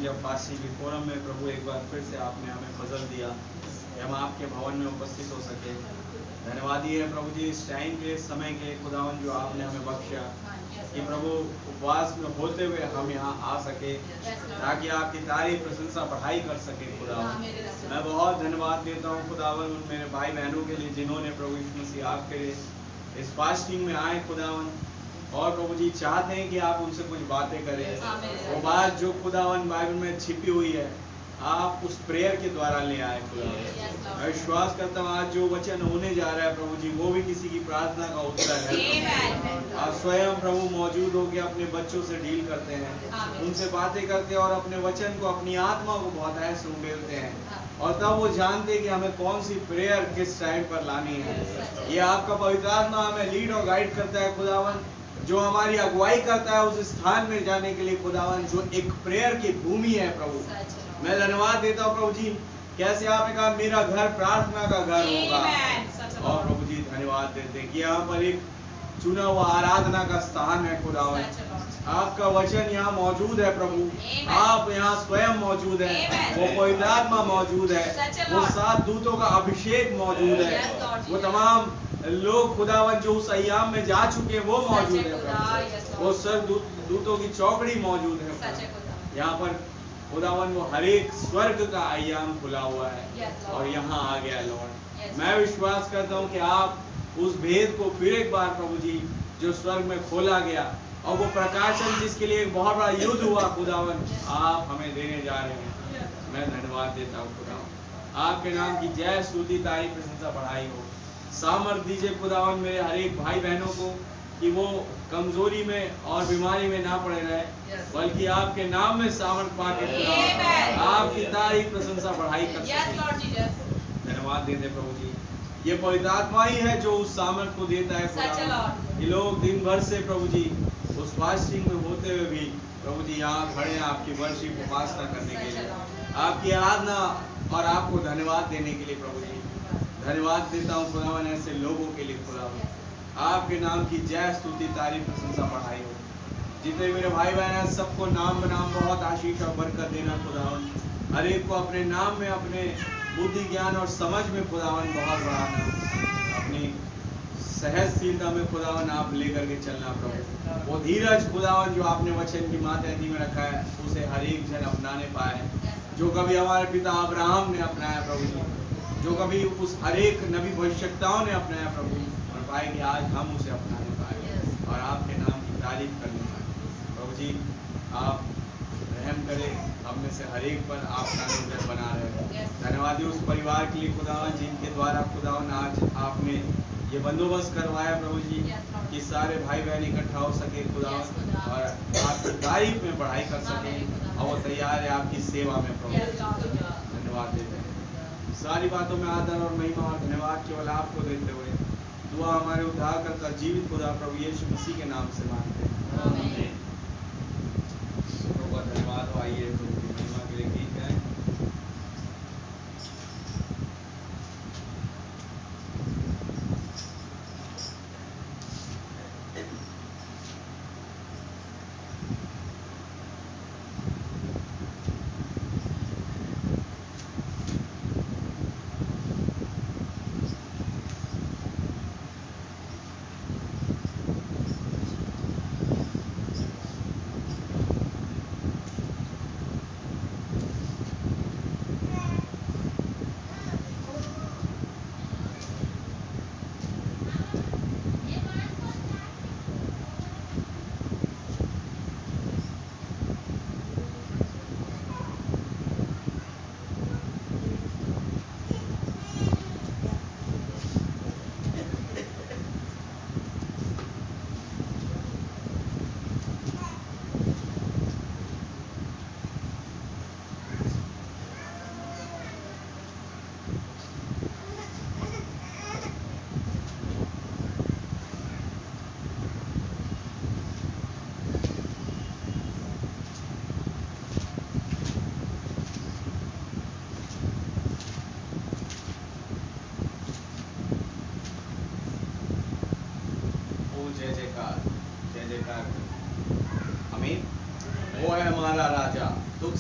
जब फांसी के फोरम में प्रभु एक बार फिर से आपने हमें फजल दिया कि हम आपके भवन में उपस्थित हो सके। धन्यवादी है प्रभु जी इस टाइम के समय के खुदावन जो आपने हमें बख्शा कि प्रभु उपवास में होते हुए हम यहाँ आ सके ताकि आपकी तारीफ प्रशंसा बढ़ाई कर सके खुदावन। मैं बहुत धन्यवाद देता हूँ खुदावन उन मेरे भाई बहनों के लिए जिन्होंने प्रभु यीशु मसीह आपके इस फास्टिंग में आए खुदावन और प्रभु जी चाहते हैं कि आप उनसे कुछ बातें करें। वो बात जो खुदावन बाइबल में छिपी हुई है आप उस प्रेयर के द्वारा ले आए खुदावन। मैं विश्वास करता हूँ आज जो वचन होने जा रहा है प्रभु जी वो भी किसी की प्रार्थना का उत्तर है। आप स्वयं प्रभु मौजूद होकर अपने बच्चों से डील करते हैं, उनसे बातें करते हैं और अपने वचन को अपनी आत्मा को बहुत ऐसे उंडेलते हैं और तब वो जानते कि हमें कौन सी प्रेयर किस टाइम पर लानी है। ये आपका पवित्र आत्मा हमें लीड और गाइड करता है खुदावन, जो हमारी अगुवाई करता है उस स्थान में जाने के लिए खुदावन जो एक प्रेयर की भूमि है प्रभु। मैं धन्यवाद देता हूँ प्रभु जी कैसे आपने कहा मेरा घर प्रार्थना का घर होगा और प्रभु जी धन्यवाद देते हैं कि यहाँ पर एक चुना हुआ आराधना का स्थान है खुदावन। आपका वचन यहाँ मौजूद है प्रभु, आप यहाँ स्वयं मौजूद है, वो पवित्र आत्मा मौजूद है, वो 7 दूतों का अभिषेक मौजूद है, वो तमाम लोग खुदावन जो उस अय्याम में जा चुके हैं वो मौजूद है, वो सब दूतों की चौकड़ी मौजूद है यहाँ पर खुदावन। वो हर एक स्वर्ग का अय्याम खुला हुआ है और यहाँ आ गया लॉर्ड। मैं विश्वास करता हूँ कि आप उस भेद को फिर एक बार प्रभु जी जो स्वर्ग में खोला गया और वो प्रकाशन जिसके लिए एक बहुत बड़ा युद्ध हुआ खुदावन आप हमें देने जा रहे हैं। मैं धन्यवाद देता हूँ खुदावन, आपके नाम की जय स्तुति तारीफ प्रशंसा बढ़ाई हो। सामर्थ दीजिए खुदावन मेरे हर एक भाई बहनों को कि वो कमजोरी में और बीमारी में ना पड़े रहे बल्कि आपके नाम में सामर्थ पाके आपकी तारीफ प्रशंसा बढ़ाई कर सके। धन्यवाद देते प्रभु जी, ये पवित्र आत्मा ही है जो उस सामर्थ को देता है खुदावन। ये लोग दिन भर से प्रभु जी उस फास्टिंग में होते हुए भी प्रभु जी यहाँ खड़े हैं आपकी वर्शिप उपासना करने के लिए, आपकी आराधना और आपको धन्यवाद देने के लिए प्रभु जी। धन्यवाद देता हूँ खुदावन ऐसे लोगों के लिए खुदावन, आपके नाम की जय स्तुति तारीफ प्रशंसा बढ़ाई हो। जितने मेरे भाई बहन हैं सबको नाम बनाम बहुत आशीष और बरकत देना खुदावन, हर एक को अपने नाम में अपने बुद्धि ज्ञान और समझ में खुदावन बहुत बढ़ाना, अपनी सहजशीलता में खुदावन आप लेकर के चलना प्रभु। वो धीरज खुदावन जो आपने वचन की मातहती में रखा है उसे हर एक जन अपनाने पाए, जो कभी हमारे पिता अब्राहम ने अपनाया प्रभु जी, जो कभी उस हर एक नबी भविष्यवक्ताओं ने अपनाया प्रभु, और पाए कि आज हम उसे अपनाने पाए और आपके नाम की तारीफ करने पाए प्रभु जी। आप रहम करें हम में से हर एक पर, आपका अनुग्रह बना रहे। धन्यवाद उस परिवार के लिए खुदावन जिनके द्वारा खुदावन आज आपने ये बंदोबस्त करवाया प्रभु जी कि सारे भाई बहन इकट्ठा हो सके खुदावन और आपकी तारीफ में पढ़ाई कर सके और वो तैयार है आपकी सेवा में प्रभु। धन्यवाद देते हैं, सारी बातों में आदर और महिमा और धन्यवाद केवल आपको देते हुए दुआ हमारे उद्धारकर्ता जीवित खुदा प्रभु यीशु मसीह के नाम से मांगते हैं। धन्यवाद। आइए महिमा के लिए गीत गाएं।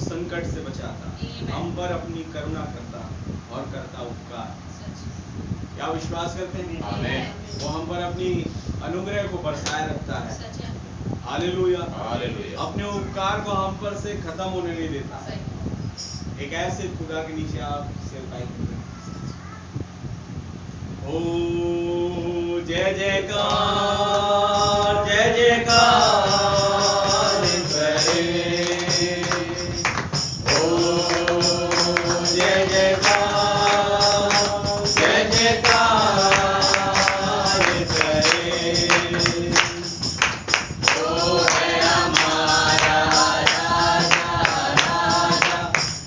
संकट से बचाता, हम पर अपनी करुणा करता और करता उपकार। क्या विश्वास करते हैं? आमीन। वो हम पर अपनी अनुग्रह को बरसाए रखता है। हालेलुया। हालेलुया। अपने उपकार को हम पर से खत्म होने नहीं देता। एक ऐसे खुदा के नीचे आप सेवकाई करते हैं। ओ जय जयकार, जय जयकार करे। ओ जय जयकार, जय जयकार करे। ओ है हमारा राजा, राजा,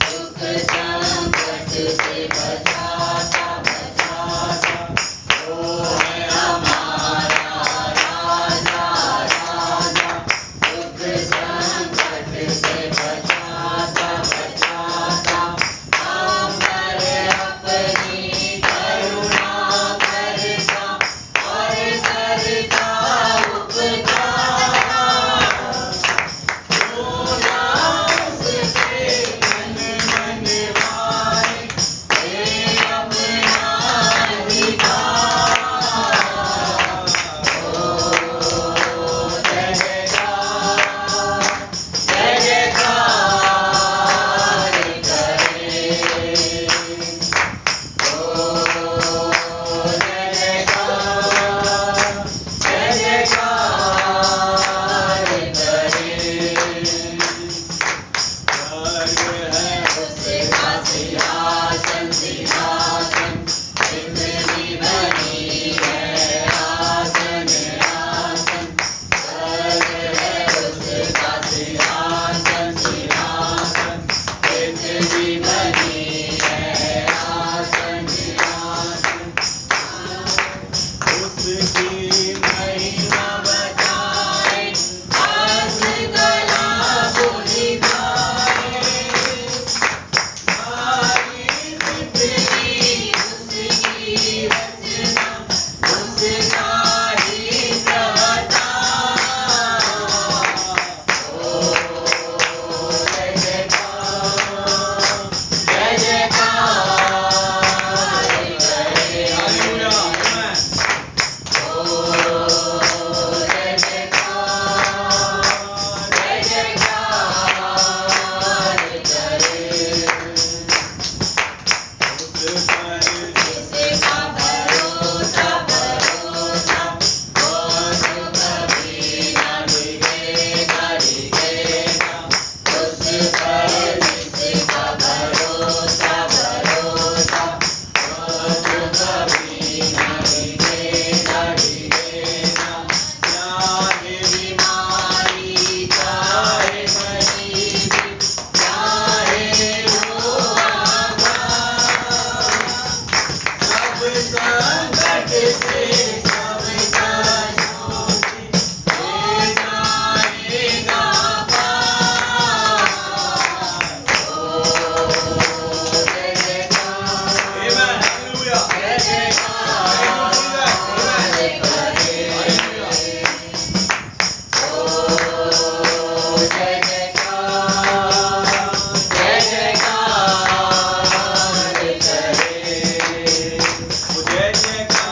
दुख संकट से बचाता, बचाता। ओ है हमारा राजा, राजा, दुख संकट से बचाता, बचाता। हम पर अपनी करुणा करता और करता उपकार। सिंहासन, सिंहासन, जिंदगी बनी है आसन, आसन। स्वर्ग है उसका सिंहासन, सिंहासन, जिंदगी बनी है आसन, आसन। उसकी महिमा बताए, हंस गला बोली गाए। सारी जिंदगी उसकी रचना, उसका ही प्रवता। ओ जय जयकार, जय जयकार करे। हालेलुया, आमीन। ओ जय जयकार, जय जयकार करे। जिसका भरोसा, भरोसा, वो कभी न डिगेगा, डिगेगा। उस पर जिसका भरोसा, भरोसा, वो कभी न डिगेगा, डिगेगा। चाहे बीमारी, चाहे गरीबी, चाहे हो आघात, सब संकट से, सब कष्टों से ले जाएगा पार। ओ जय जयकार, आमीन, हालेलुया, जय जयकार करे। ओ जय जयकार, जय जयकार करे। ओ जय जयकार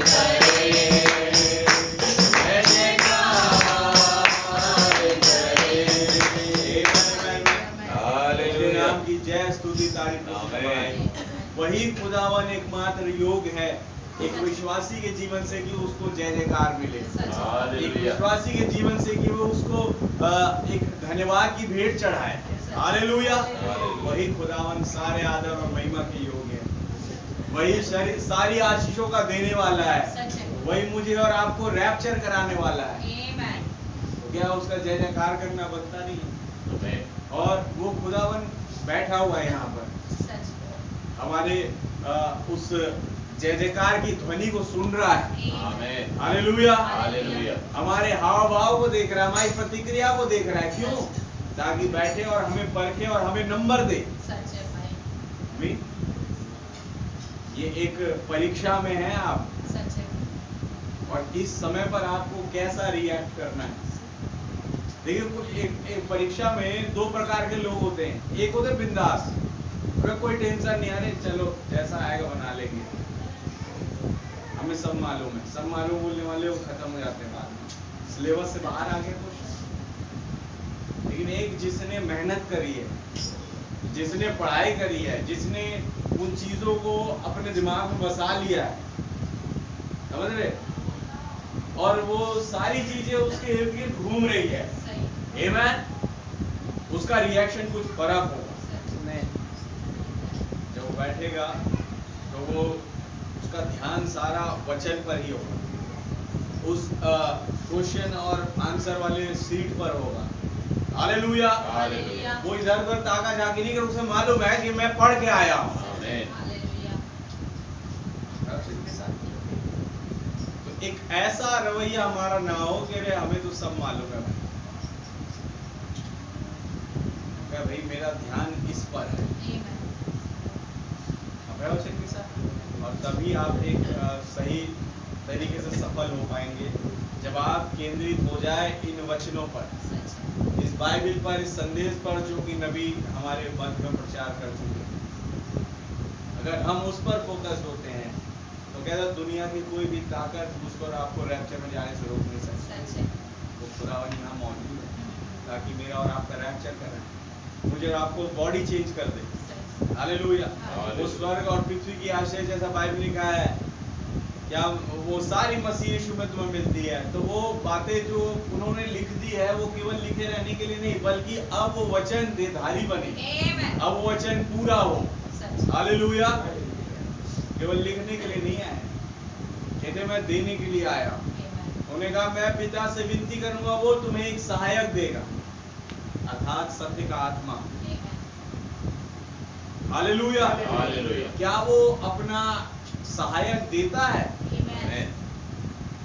करे, जय जयकार करे। हालेलुया। नाम की जय स्तुति तारीफ आमीन। वही खुदावन एकमात्र योग है एक विश्वासी के जीवन से कि उसको जय जयकार मिले। एक हालेलुया। विश्वासी के जीवन से कि वो उसको एक धन्यवाद की भेंट चढ़ाए। हालेलुया। वही खुदावन सारे आदर और महिमा के योग है। वही सारी आशीषों का देने वाला है। वही मुझे और आपको रैप्चर कराने वाला है। तो क्या उसका जय जयकार करना बनता नहीं है? आमीन। और वो खुदावन बैठा हुआ है यहाँ पर, हमारे उस जय जयकार की ध्वनि को सुन रहा है। आमीन। हालेलुया। हालेलुया। हमारे हाव भाव को देख रहा है, हमारी प्रतिक्रिया को देख रहा है। क्यों? ताकि बैठे और हमें परखे और हमें नंबर दे। आमीन। ये एक परीक्षा में है आप, और इस समय पर आपको कैसा रिएक्ट करना है। देखिए कुछ एक परीक्षा में दो प्रकार के लोग होते हैं। एक होते बिंदास, कोई टेंशन नहीं, अरे चलो जैसा आएगा बना लेंगे, हमें सब मालूम है, सब मालूम बोलने वाले वो खत्म हो जाते हैं बाद में, सिलेबस से बाहर आ गए कुछ। लेकिन एक जिसने मेहनत करी है, जिसने पढ़ाई करी है, जिसने उन चीजों को अपने दिमाग में बसा लिया है, समझ रहे, और वो सारी चीजें उसके इर्द गिर्द घूम रही है, आमीन, उसका रिएक्शन कुछ फर्क होगा। जब वो बैठेगा तो वो उसका ध्यान सारा वचन पर ही होगा, उस क्वेश्चन और आंसर वाले सीट पर होगा। Hallelujah, hallelujah. वो इधर उधर ताका झाकी नहीं कर, उसे मालूम है कि मैं पढ़ के आया हूँ। तो एक ऐसा रवैया हमारा ना हो कि अरे हमें तो सब मालूम है भाई, मेरा ध्यान इस पर है, और तभी आप एक सही तरीके से सफल हो पाएंगे जब आप केंद्रित हो जाए इन वचनों पर, इस बाइबल पर, इस संदेश पर जो कि नबी हमारे मध्य में प्रचार कर चुके। अगर हम उस पर फोकस होते हैं तो कहता दुनिया की कोई भी ताकत मुझको और आपको रैप्चर में जाने से रोक नहीं सकती। वो खुदावन यहाँ मौजूद है ताकि मेरा और आपका रैप्चर करें, मुझे और आपको बॉडी चेंज कर दे। हालेलुया। वो स्वर्ग और पृथ्वी की आशय जैसा बाइबल लिखा है, क्या वो सारी मसीह यीशु में तुम्हें मिलती है। तो वो बातें जो उन्होंने लिख दी है वो केवल लिखे रहने के लिए नहीं, बल्कि अब वो वचन देधारी बने, अब वो वचन पूरा हो। हालेलुया। केवल लिखने के लिए नहीं आया, कहते मैं देने के लिए आया। उन्होंने कहा मैं पिता से विनती करूंगा, वो तुम्हें एक सहायक देगा, अर्थात सत्य का आत्मा। हालेलुया। क्या वो अपना सहायक देता है?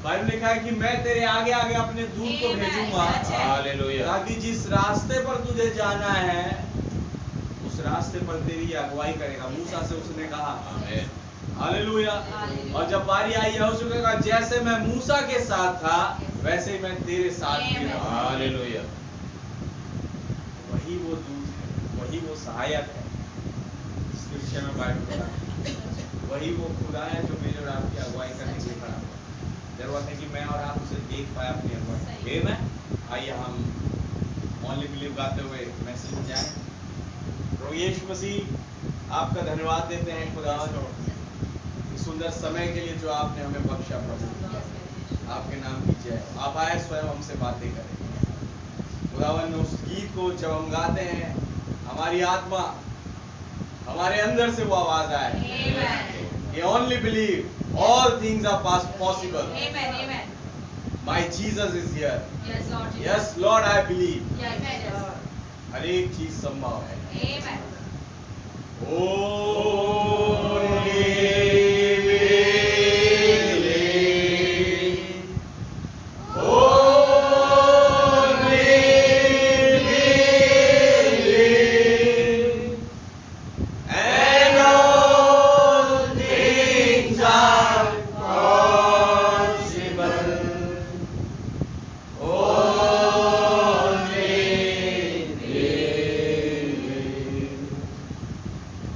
बाइबल लिखा है कि मैं तेरे आगे आगे अपने दूत को भेजूंगा, ताकि जिस रास्ते पर तुझे जाना है उस रास्ते पर तेरी अगुवाई करेगा। मूसा से उसने कहा। हालेलुया। और जब बारी आई यहोशू ने कहा जैसे मैं मूसा के साथ था वैसे ही मैं तेरे साथ भी रहूंगा। हालेलुया। वही वो दूत है, वही वो सहायक है। स्क्रिप्चर में बाइबल वही वो खुदा है जो मेरे और आपकी अगुवाई करने के लिए खड़ा हुआ। जरूरत है कि मैं और आप उसे देख पाए अपनी अगुवाई। आमेन। आइए हम ओनली बिलीव गाते हुए मैसेज में जाएं। प्रभु यीशु मसीह आपका धन्यवाद देते हैं खुदावन, इस सुंदर समय के लिए जो आपने हमें बख्शा। प्रभु आपके नाम की जय। आप आए स्वयं हमसे बातें करें खुदावन। उस गीत को जब हम गाते हैं हमारी आत्मा, हमारे अंदर से वो आवाज आए, You only believe, all things are possible. Amen, amen. My Jesus is here. Yes, Lord. Yes, Lord, I believe. Yes, yes. हर एक चीज संभव है। Amen.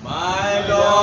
My Lord.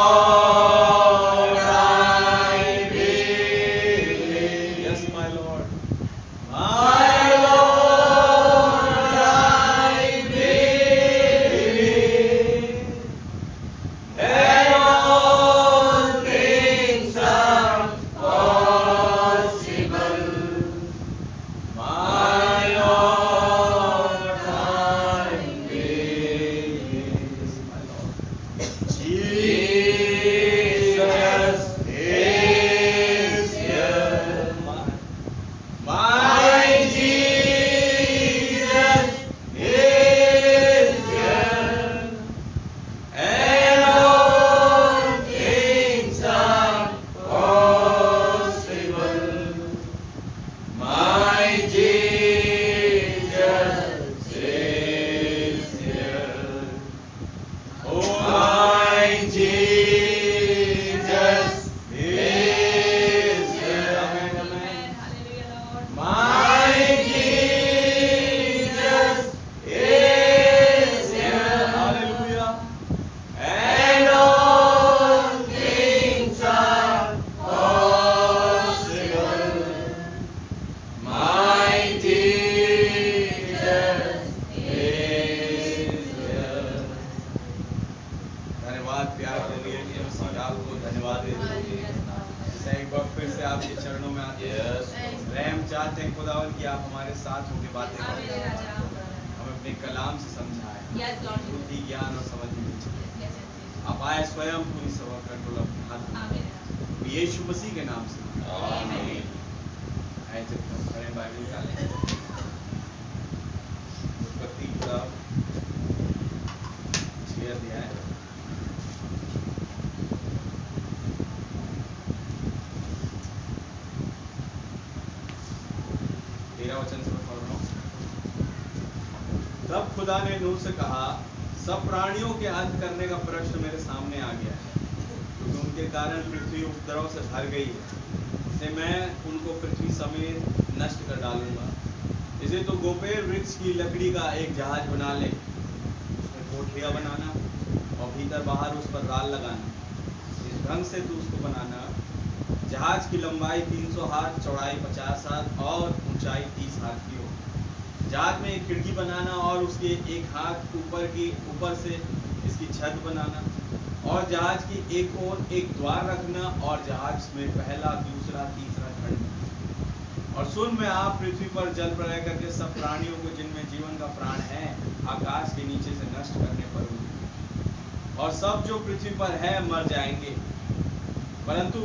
Yes, Lord. बुद्धि, ज्ञान और समझ में। Yes, yes, yes. आप आए स्वयं पूरी सभा कंट्रोल अपने हाथ में। Amen. यीशु मसीह के नाम से आमीन। आए जब हम खड़े बाइबल निकालें उत्पत्ति किताब 6 अध्याय 13 वचन से मैं पढ़ रहा हूँ। तब खुदा ने नूह से कहा, सब प्राणियों के अंत करने का प्रश्न मेरे सामने आ गया है, क्योंकि उनके कारण पृथ्वी उपद्रव से भर गई है। इसे मैं उनको पृथ्वी समेत नष्ट कर डालूंगा। इसे तो गोपेर वृक्ष की लकड़ी का एक जहाज बना ले, उसमें कोठरियाँ बनाना और भीतर बाहर उस पर राल लगाना। इस ढंग से तू उसको बनाना, जहाज की लंबाई 300 हाथ, चौड़ाई 50 हाथ और ऊंचाई 30 हाथ की हो। जहाज में एक खिड़की बनाना और उसके एक हाथ ऊपर से इसकी छत बनाना, और जहाज की एक ओर एक द्वार रखना, और जहाज में पहला, दूसरा, तीसरा खंड। और सुन, मैं आप पृथ्वी पर जल प्रलय करके सब प्राणियों को जिनमें जीवन का प्राण है आकाश के नीचे से नष्ट करने पर हूँ, और सब जो पृथ्वी पर है मर जाएंगे। परंतु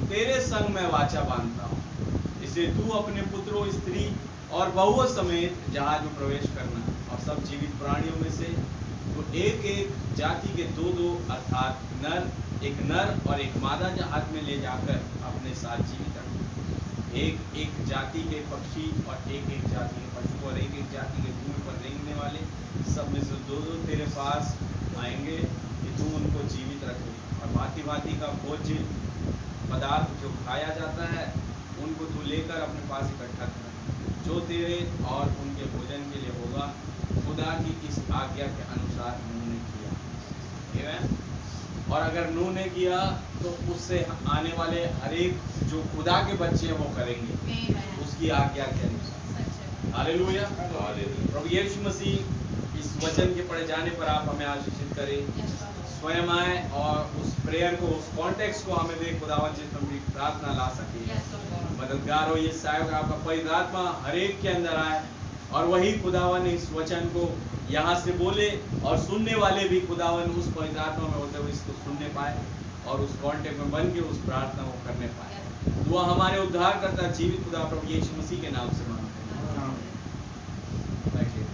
तेरे संग मैं वाचा बांधता हूँ, इसलिए तू अपने पुत्रों, स्त्री और बहुओं समेत जहाज में प्रवेश करना, और सब जीवित प्राणियों में से तो एक एक जाति के दो अर्थात एक नर और एक मादा जहाज में ले जाकर अपने साथ जीवित रखना। एक एक जाति के पक्षी और एक एक जाति के पशु और एक एक जाति के भूमि पर रेंगने वाले सब में से दो तेरे पास आएंगे कि तू उनको जीवित रखे। और भांति भांति का भोज्य पदार्थ जो खाया जाता है उनको तू लेकर अपने पास इकट्ठा कर, जो तेरे और उनके भोजन के लिए होगा। खुदा की इस आज्ञा के अनुसार नूह ने किया। और अगर नूह ने किया तो उससे आने वाले हर एक जो खुदा के बच्चे हैं वो करेंगे उसकी आज्ञा के अनुसार। हालेलुया। प्रभु यीशु मसीह इस वचन के पढ़े जाने पर आप हमें आशीषित करें, स्वयं आए और उस प्रेयर को, उस कॉन्टेक्स्ट को हमें दे खुदावन, जिसमें भी प्रार्थना ला सके। मददगार हो ये सहायक आपका पवित्र आत्मा हर एक के अंदर आए, और वही खुदावन इस वचन को यहाँ से बोले, और सुनने वाले भी खुदावन उस पवित्र आत्मा में होते हुए इसको सुनने पाए और उस कॉन्टेक्ट में बन के उस प्रार्थना को करने पाए। दुआ हमारे उद्धार करता जीवित खुदा प्रभु यीशु मसीह के नाम से मांगते हैं। बैठिए।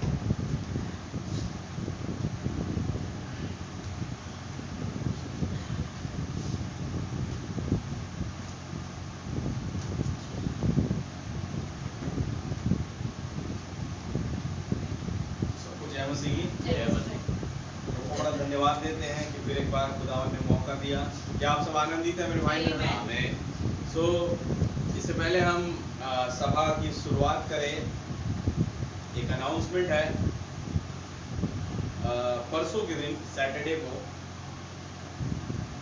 बड़ा धन्यवाद देते हैं कि फिर एक बार खुदावन ने मौका दिया। क्या आप सब आनंदित हैं मेरे भाई? आमीन। सो इससे पहले हम सभा की शुरुआत करें, एक अनाउंसमेंट है। परसों के दिन सैटरडे को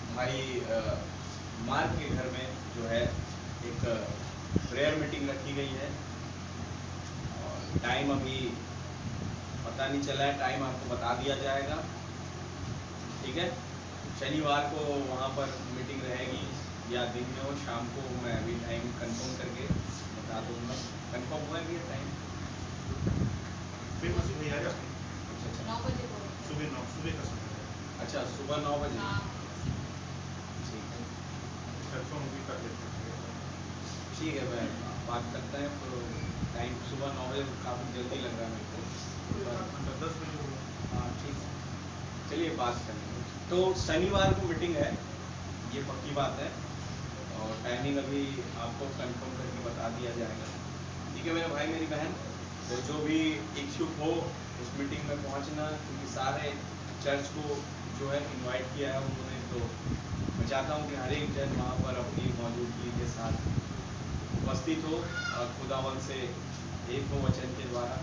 हमारी मार्क के घर में जो है एक प्रेयर मीटिंग रखी गई है, और टाइम अभी पता नहीं चला है, टाइम आपको बता दिया जाएगा, ठीक है। शनिवार को वहाँ पर मीटिंग रहेगी, या दिन में हो शाम को, मैं अभी टाइम कंफर्म करके बता दूंगा। कंफर्म हुआ है टाइम? अच्छा, सुबह 9 बजे। ठीक है, मैं बात करता है। तो टाइम सुबह 9 बजे काफ़ी जल्दी लग रहा है मेरे को। 10 बजे। हाँ ठीक है, चलिए बात करेंगे। तो शनिवार को मीटिंग है, ये पक्की बात है, और टाइमिंग अभी आपको कंफर्म करके बता दिया जाएगा, ठीक है मेरे भाई मेरी बहन। तो जो भी इच्छुक हो उस मीटिंग में पहुंचना, क्योंकि सारे चर्च को जो है इनवाइट किया है उन्होंने, तो मैं चाहता हूं कि हर एक जन वहाँ पर अपनी मौजूदगी के साथ उपस्थित हो और खुदावन से एक हो वचन के द्वारा,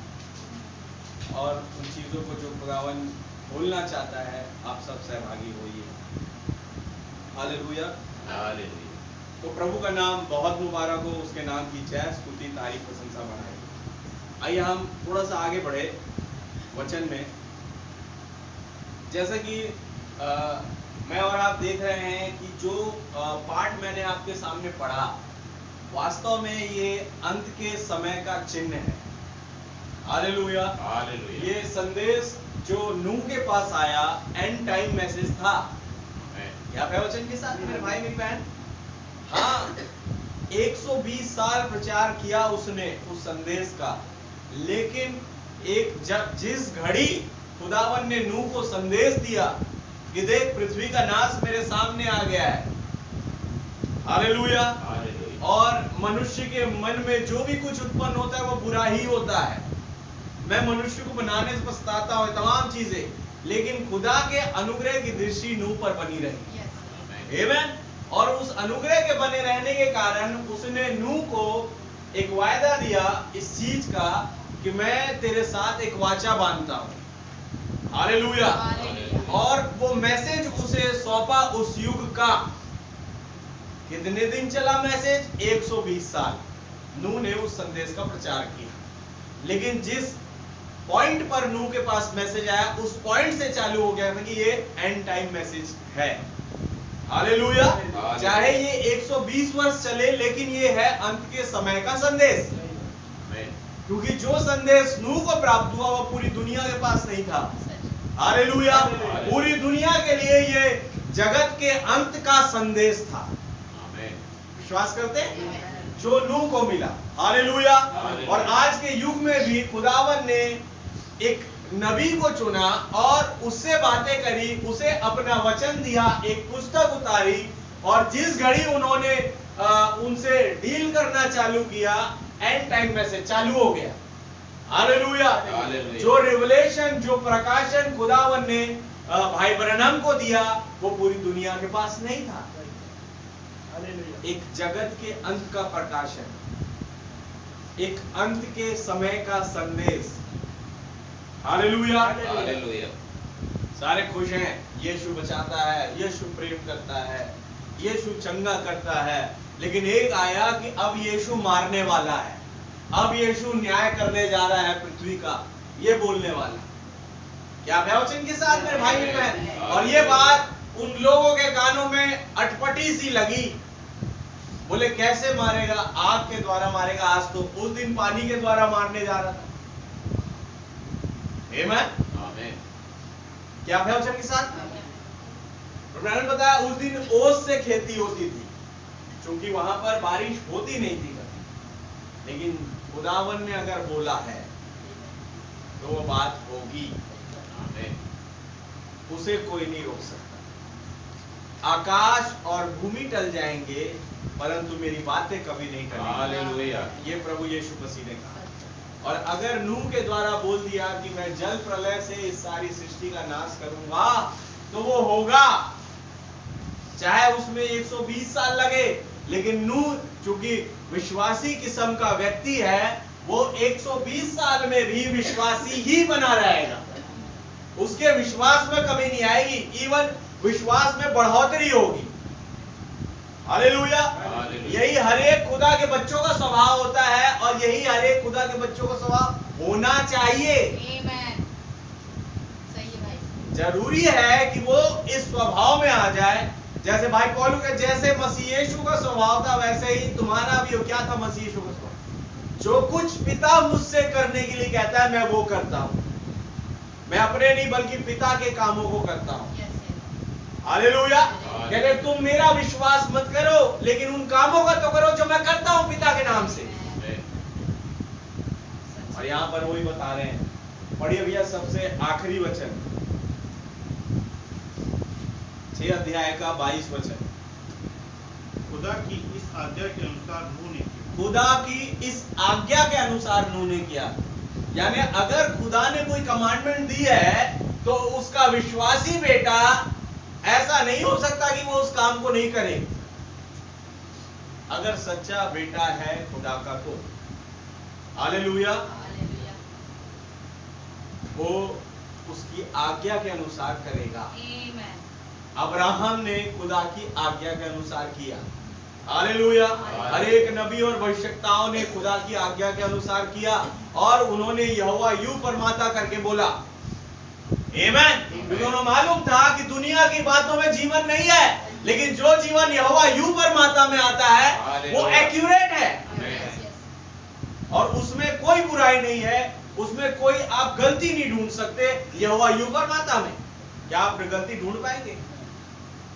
और उन चीज़ों को जो खुदावन बोलना चाहता है आप सब सहभागी होइए। हालेलुया। हालेलुया। तो प्रभु का नाम बहुत मुबारक हो, उसके नाम की जय स्तुति तारीफ प्रशंसा बढ़ाए। आइए हम थोड़ा सा आगे बढ़े वचन में। जैसा कि मैं और आप देख रहे हैं कि जो पाठ मैंने आपके सामने पढ़ा, वास्तव में ये अंत के समय का चिन्ह है। हालेलुया। हालेलुया। ये संदेश जो नूह के पास आया एंड टाइम मैसेज था। Amen. क्या प्रवचन के साथ मेरे भाई मेरी बहन? हाँ, 120 साल प्रचार किया उसने उस संदेश का, लेकिन जिस घड़ी खुदावन ने नूह को संदेश दिया कि देख पृथ्वी का नाश मेरे सामने आ गया है, हालेलुया, Hallelujah. और मनुष्य के मन में जो भी कुछ उत्पन्न होता है वो बुरा ही होता है, मैं मनुष्य को बनाने से पछताता हूं, तमाम चीजें, लेकिन खुदा के अनुग्रह की दृष्टि नूह पर बनी रही। Amen. आमेन। और उस अनुग्रह के बने रहने के कारण उसने नूह को एक वायदा दिया इस चीज का कि मैं तेरे साथ एक वाचा बांधता हूं, हालेलुया। हालेलुया। और वो मैसेज उसे सौंपा उस युग का। कितने दिन चला मैसेज? 120 साल नूह ने उस संदेश का प्रचार किया, लेकिन जिस पॉइंट पर नूह के पास मैसेज आया उस पॉइंट से चालू हो गया था कि ये एंड टाइम मैसेज है, हालेलुया। चाहे ये 120 वर्ष चले, लेकिन ये है अंत के समय का संदेश, Amen. क्योंकि जो संदेश नूह को प्राप्त हुआ वो पूरी दुनिया के पास नहीं था, हालेलुया। पूरी दुनिया के लिए ये जगत के अंत का संदेश था। Amen. विश्वास करते हैं? जो नूह को मिला, हालेलुया। और आज के युग में भी खुदावन ने एक नबी को चुना और उससे बातें करी, उसे अपना वचन दिया, एक पुस्तक उतारी, और जिस घड़ी उन्होंने उनसे डील करना चालू किया एंड टाइम मैसेज चालू हो गया, हालेलुया। हालेलुया। जो रिवलेशन, जो प्रकाशन खुदावन ने भाई ब्रनम को दिया वो पूरी दुनिया के पास नहीं था। एक जगत के अंत का प्रकाशन, एक अंत के समय का संदेश, हालेलुया। Hallelujah. सारे खुश हैं, यीशु बचाता है, यीशु प्रेम करता है, यीशु चंगा करता है, लेकिन एक आया कि अब यीशु मारने वाला है, अब यीशु न्याय करने जा रहा है पृथ्वी का, ये बोलने वाला। क्या प्रवचन के साथ मेरे भाई मेरी बहन? और ये बात उन लोगों के कानों में अटपटी सी लगी। बोले कैसे मारेगा? आग के द्वारा मारेगा। आज तो उस दिन पानी के द्वारा मारने जा रहा था। आमेन। Amen. क्या प्रवचन के साथ? प्रभु ने बताया उस दिन ओस से खेती होती थी, क्योंकि वहां पर बारिश होती नहीं थी कभी, लेकिन खुदावन ने अगर बोला है तो वो बात होगी, Amen. उसे कोई नहीं रोक सकता। आकाश और भूमि टल जाएंगे परंतु मेरी बातें कभी नहीं टलेंगी। Hallelujah. ये प्रभु यीशु मसीह ने कहा। और अगर नूह के द्वारा बोल दिया कि मैं जल प्रलय से इस सारी सृष्टि का नाश करूंगा, तो वो होगा, चाहे उसमें 120 साल लगे। लेकिन नूह चूंकि विश्वासी किस्म का व्यक्ति है, वो 120 साल में भी विश्वासी ही बना रहेगा। उसके विश्वास में कमी नहीं आएगी, इवन विश्वास में बढ़ोतरी होगी, हालेलुया। यही हर एक खुदा के बच्चों का स्वभाव होता है, और यही हर एक खुदा के बच्चों का स्वभाव होना चाहिए। Amen. सही है भाई। जरूरी है कि वो इस स्वभाव में आ जाए, जैसे भाई पौलुस के जैसे मसीह यीशु का स्वभाव था वैसे ही तुम्हारा भी हो। क्या था मसीह यीशु का स्वभाव? जो कुछ पिता मुझसे करने के लिए कहता है मैं वो करता हूं। मैं अपने नहीं बल्कि पिता के कामों को करता हूं, Yes, yes. हालेलुया। कहते तुम मेरा विश्वास मत करो, लेकिन उन कामों का तो करो जो मैं करता हूं पिता के नाम से। Amen. और यहां पर वही बता रहे हैं, पढ़िए भैया सबसे आखिरी वचन, 6 अध्याय का 22 वचन। खुदा की इस आज्ञा के अनुसार नूह ने किया। खुदा की इस आज्ञा के अनुसार नूह ने किया। यानी अगर खुदा ने कोई कमांडमेंट दी है तो उसका विश्वासी बेटा ऐसा नहीं हो सकता कि वो उस काम को नहीं करे। अगर सच्चा बेटा है खुदा का तो हालेलुया, Hallelujah. वो उसकी आज्ञा के अनुसार करेगा। Amen. अब्राहम ने खुदा की आज्ञा के अनुसार किया, हालेलुया। हर एक नबी और भविष्यवक्ताओं ने खुदा की आज्ञा के अनुसार किया, और उन्होंने यहोवा यूं परमाता करके बोला, आमेन। क्योंकि उन्हें मालूम था कि दुनिया की बातों में जीवन नहीं है, लेकिन जो जीवन यहोवा यूं परमाता में आता है वो एक्यूरेट है, Yes, yes. और उसमें कोई बुराई नहीं है, उसमें कोई आप गलती नहीं ढूंढ सकते। यहोवा यूं फरमाता में क्या आप गलती ढूंढ पाएंगे?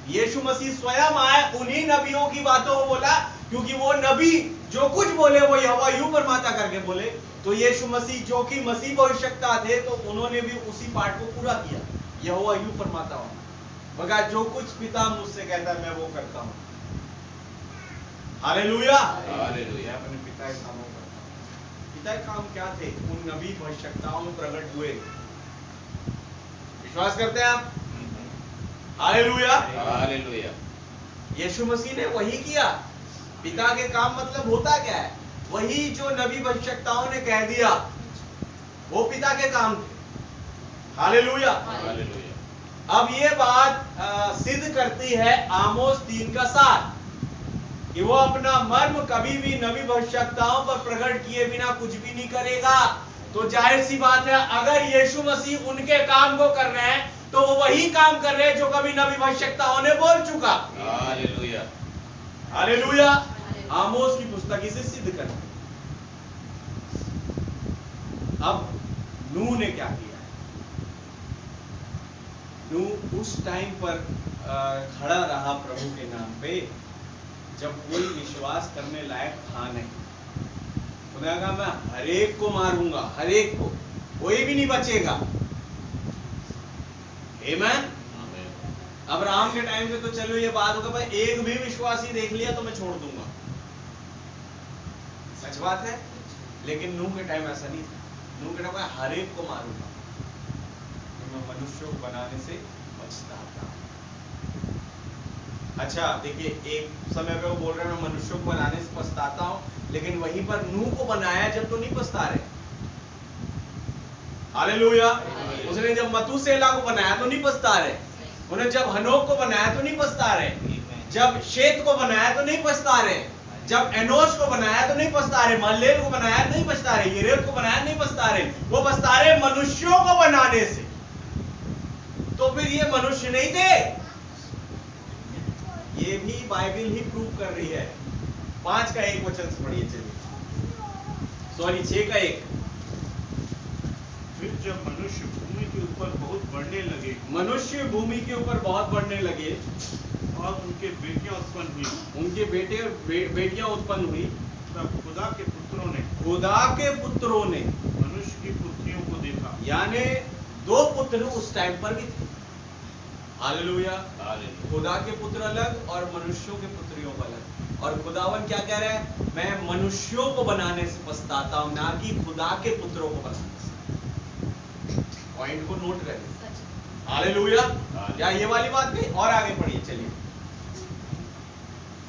यीशु मसीह स्वयं आए, उन्हीं नबियों की बातों को बोला, क्योंकि वो नबी जो कुछ बोले वो यहोवा यूं फरमाता करके बोले। तो यीशु मसीह जो कि मसीह भविष्यवक्ता थे, तो उन्होंने भी उसी पाठ को पूरा किया। यहोवा यूं फरमाता हूं, मगर जो कुछ पिता मुझसे कहता है मैं वो करता हूं। हालेलुया। हालेलुया। अपने पिता के कामों को करता हूं। पिता के काम क्या थे? उन नबी भविष्यवक्ताओं में प्रकट हुए। विश्वास करते हैं आप? हालेलुया। हालेलुया। यीशु मसीह ने वही किया। पिता के काम मतलब होता क्या है? वही जो नबी भविष्यवक्ताओं ने कह दिया, वो पिता के काम थे। हालेलुया। हालेलुया। अब ये बात सिद्ध करती है आमोस 3:7 कि वो अपना मर्म कभी भी नबी भविष्यवक्ताओं पर प्रकट किए बिना कुछ भी नहीं करेगा। तो जाहिर सी बात है, अगर यीशु मसीह उनके काम को कर रहे हैं तो वो वही काम कर रहे हैं जो कभी नबी भविष्यवक्ताओं ने बोल चुका। हालेलुया। हालेलुया। आमोस की पुस्तक इसे सिद्ध करती है। अब नूह ने क्या किया? नूह उस टाइम पर खड़ा रहा प्रभु के नाम पे जब कोई विश्वास करने लायक था नहीं। खुदा कहा मैं हर एक को मारूंगा, हर एक को, कोई भी नहीं बचेगा। आमीन। अब्राहम के टाइम पे तो चलो ये बात होगा भाई, एक भी विश्वासी देख लिया तो मैं छोड़ दूंगा, सच बात है। लेकिन नूह के टाइम ऐसा नहीं था। नूह के टाइम में हर एक को मारूंगा, तो मैं मनुष्यों को बनाने से पछताता हूं। अच्छा देखिए, एक समय पे वो बोल रहे हैं मैं मनुष्यों को बनाने से पछताता हूं, लेकिन वहीं पर नूह को बनाया जब तो नहीं पछता रहे। हालेलुया। उसने जब मतूसेला को बनाया तो नहीं पछता रहे। उन्हें जब हनोक को बनाया तो नहीं पछता रहे। जब शेत को बनाया तो नहीं पछता रहे। जब एनोश को बनाया तो नहीं पछता रहे। मल्लेल को बनाया नहीं पछता रहे। येरेद को बनाया नहीं पछता रहे। वो पछता रहे मनुष्यों को बनाने से। तो फिर ये मनुष्य नहीं थे। ये भी बाइबल ही प्रूव कर रही है। 5:1 से पढ़िए, चलिए, सॉरी 6:1। फिर जब मनुष्य भूमि के ऊपर बहुत बढ़ने लगे, मनुष्य भूमि के ऊपर बहुत बढ़ने लगे और उनके बेटियां उत्पन्न हुई, उनके बेटियां उत्पन्न हुई, तब खुदा के पुत्रों ने मनुष्य की पुत्रियों को देखा। यानी 2 पुत्र उस टाइम पर भी थे। हालेलुया। हालेलुया। खुदा के पुत्र अलग और मनुष्यों के पुत्रियों का अलग। और खुदावन क्या कह रहा है? मैं मनुष्यों को बनाने से पछताता हूं, ना कि खुदा के पुत्रों को बनाने से। पॉइंट को नोट करें। हालेलुया। क्या ये वाली बात नहीं? और आगे पढ़िए, चलिए।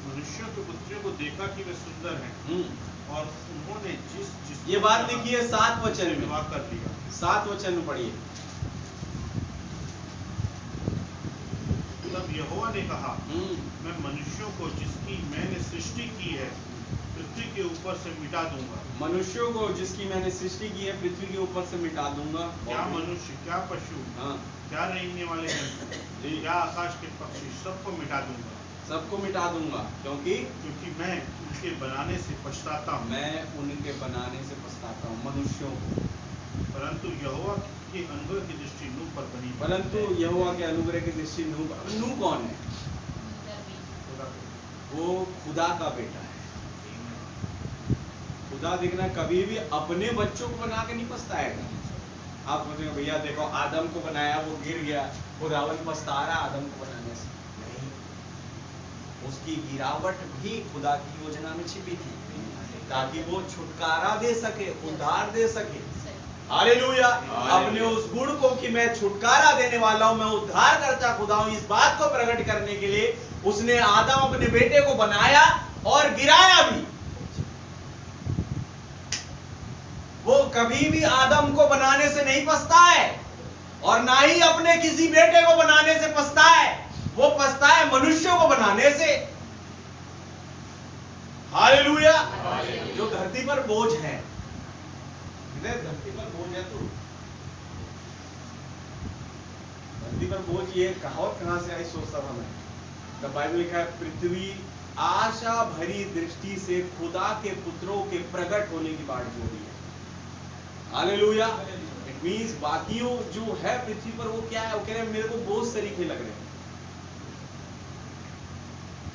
मनुष्यों की पुत्रियों को देखा कि वे सुंदर हैं, और उन्होंने जिस ये बात लिखी है 7 वचन में। विवाह कर लिया। 7 वचन में पढ़िए। तब यहोवा ने कहा, मैं मनुष्यों को जिसकी मैंने सृष्टि की है पृथ्वी के ऊपर से मिटा दूंगा। मनुष्यों को जिसकी मैंने सृष्टि की है पृथ्वी के ऊपर से मिटा दूंगा। क्या मनुष्य, क्या पशु, हाँ, क्या रेंगने वाले जंतु, क्या आकाश के पक्षी, सबको मिटा दूंगा। सबको मिटा दूंगा, क्योंकि मैं उनके बनाने से पछताता हूँ। मैं उनके बनाने से पछताता हूँ, मनुष्यों को। परंतु यहोवा के अनुग्रह की दृष्टि नूह पर बनी। परंतु यहोवा के अनुग्रह की दृष्टि नूह पर। नूह कौन है? वो खुदा का बेटा है। खुदा देखना कभी भी अपने बच्चों को बना के नहीं पछताएगा। आप सोचेंगे भैया देखो आदम को बनाया, वो गिर गया, खुदावन पछता रहा आदम को बनाने से। नहीं, उसकी गिरावट भी खुदा की योजना में छिपी थी, ताकि वो छुटकारा दे सके, उद्धार दे सके। हालेलुया। अपने उस गुण को कि मैं छुटकारा देने वाला हूं, मैं उद्धार करता खुदा हूं, इस बात को प्रकट करने के लिए उसने आदम अपने बेटे को बनाया और गिराया भी। वो कभी भी आदम को बनाने से नहीं पछता है, और ना ही अपने किसी बेटे को बनाने से पछता है। वो पछता है मनुष्यों को बनाने से। हालेलुया। जो धरती पर बोझ है, धरती पर बोझ है, तू धरती पर बोझ, ये कहावत कहां से आई सोचता था मैं। द बाइबल लिखा है, पृथ्वी आशा भरी दृष्टि से खुदा के पुत्रों के प्रकट होने की बाट जोड़ी है। हालेलुया। इट मींस बाकियों जो है पृथ्वी पर वो क्या है, वो कह रहे हैं मेरे को बोझ तरीके लग रहे हैं।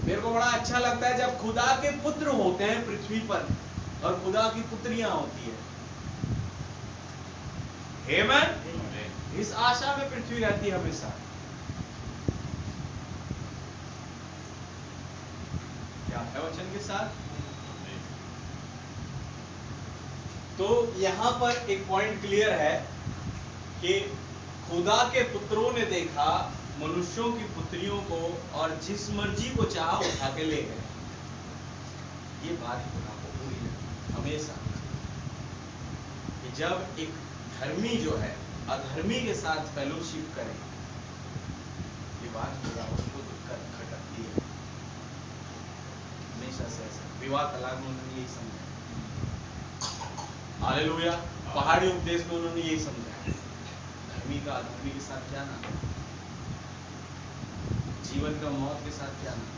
मेरे को बड़ा अच्छा लगता है जब खुदा के पुत्र होते हैं पृथ्वी पर और खुदा की पुत्रियां होती है। आमीन। इस आशा में पृथ्वी रहती है हमेशा। क्या है वचन के साथ? तो यहां पर एक पॉइंट क्लियर है कि खुदा के पुत्रों ने देखा मनुष्यों की पुत्रियों को और जिस मर्जी को चाहा उठा के ले गए। ये बात खुदा को पूरी है हमेशा कि जब एक धर्मी जो है अधर्मी के साथ फेलोशिप करे, ये बात खुदा को दिक्कत खटकती है हमेशा से। ऐसा विवाह तलाक में उन्होंने यही समझा। हालेलुया। पहाड़ी उपदेश में उन्होंने यही समझा, धर्मी का अधर्मी के साथ क्या नाता, जीवन का मौत के साथ क्या नाता।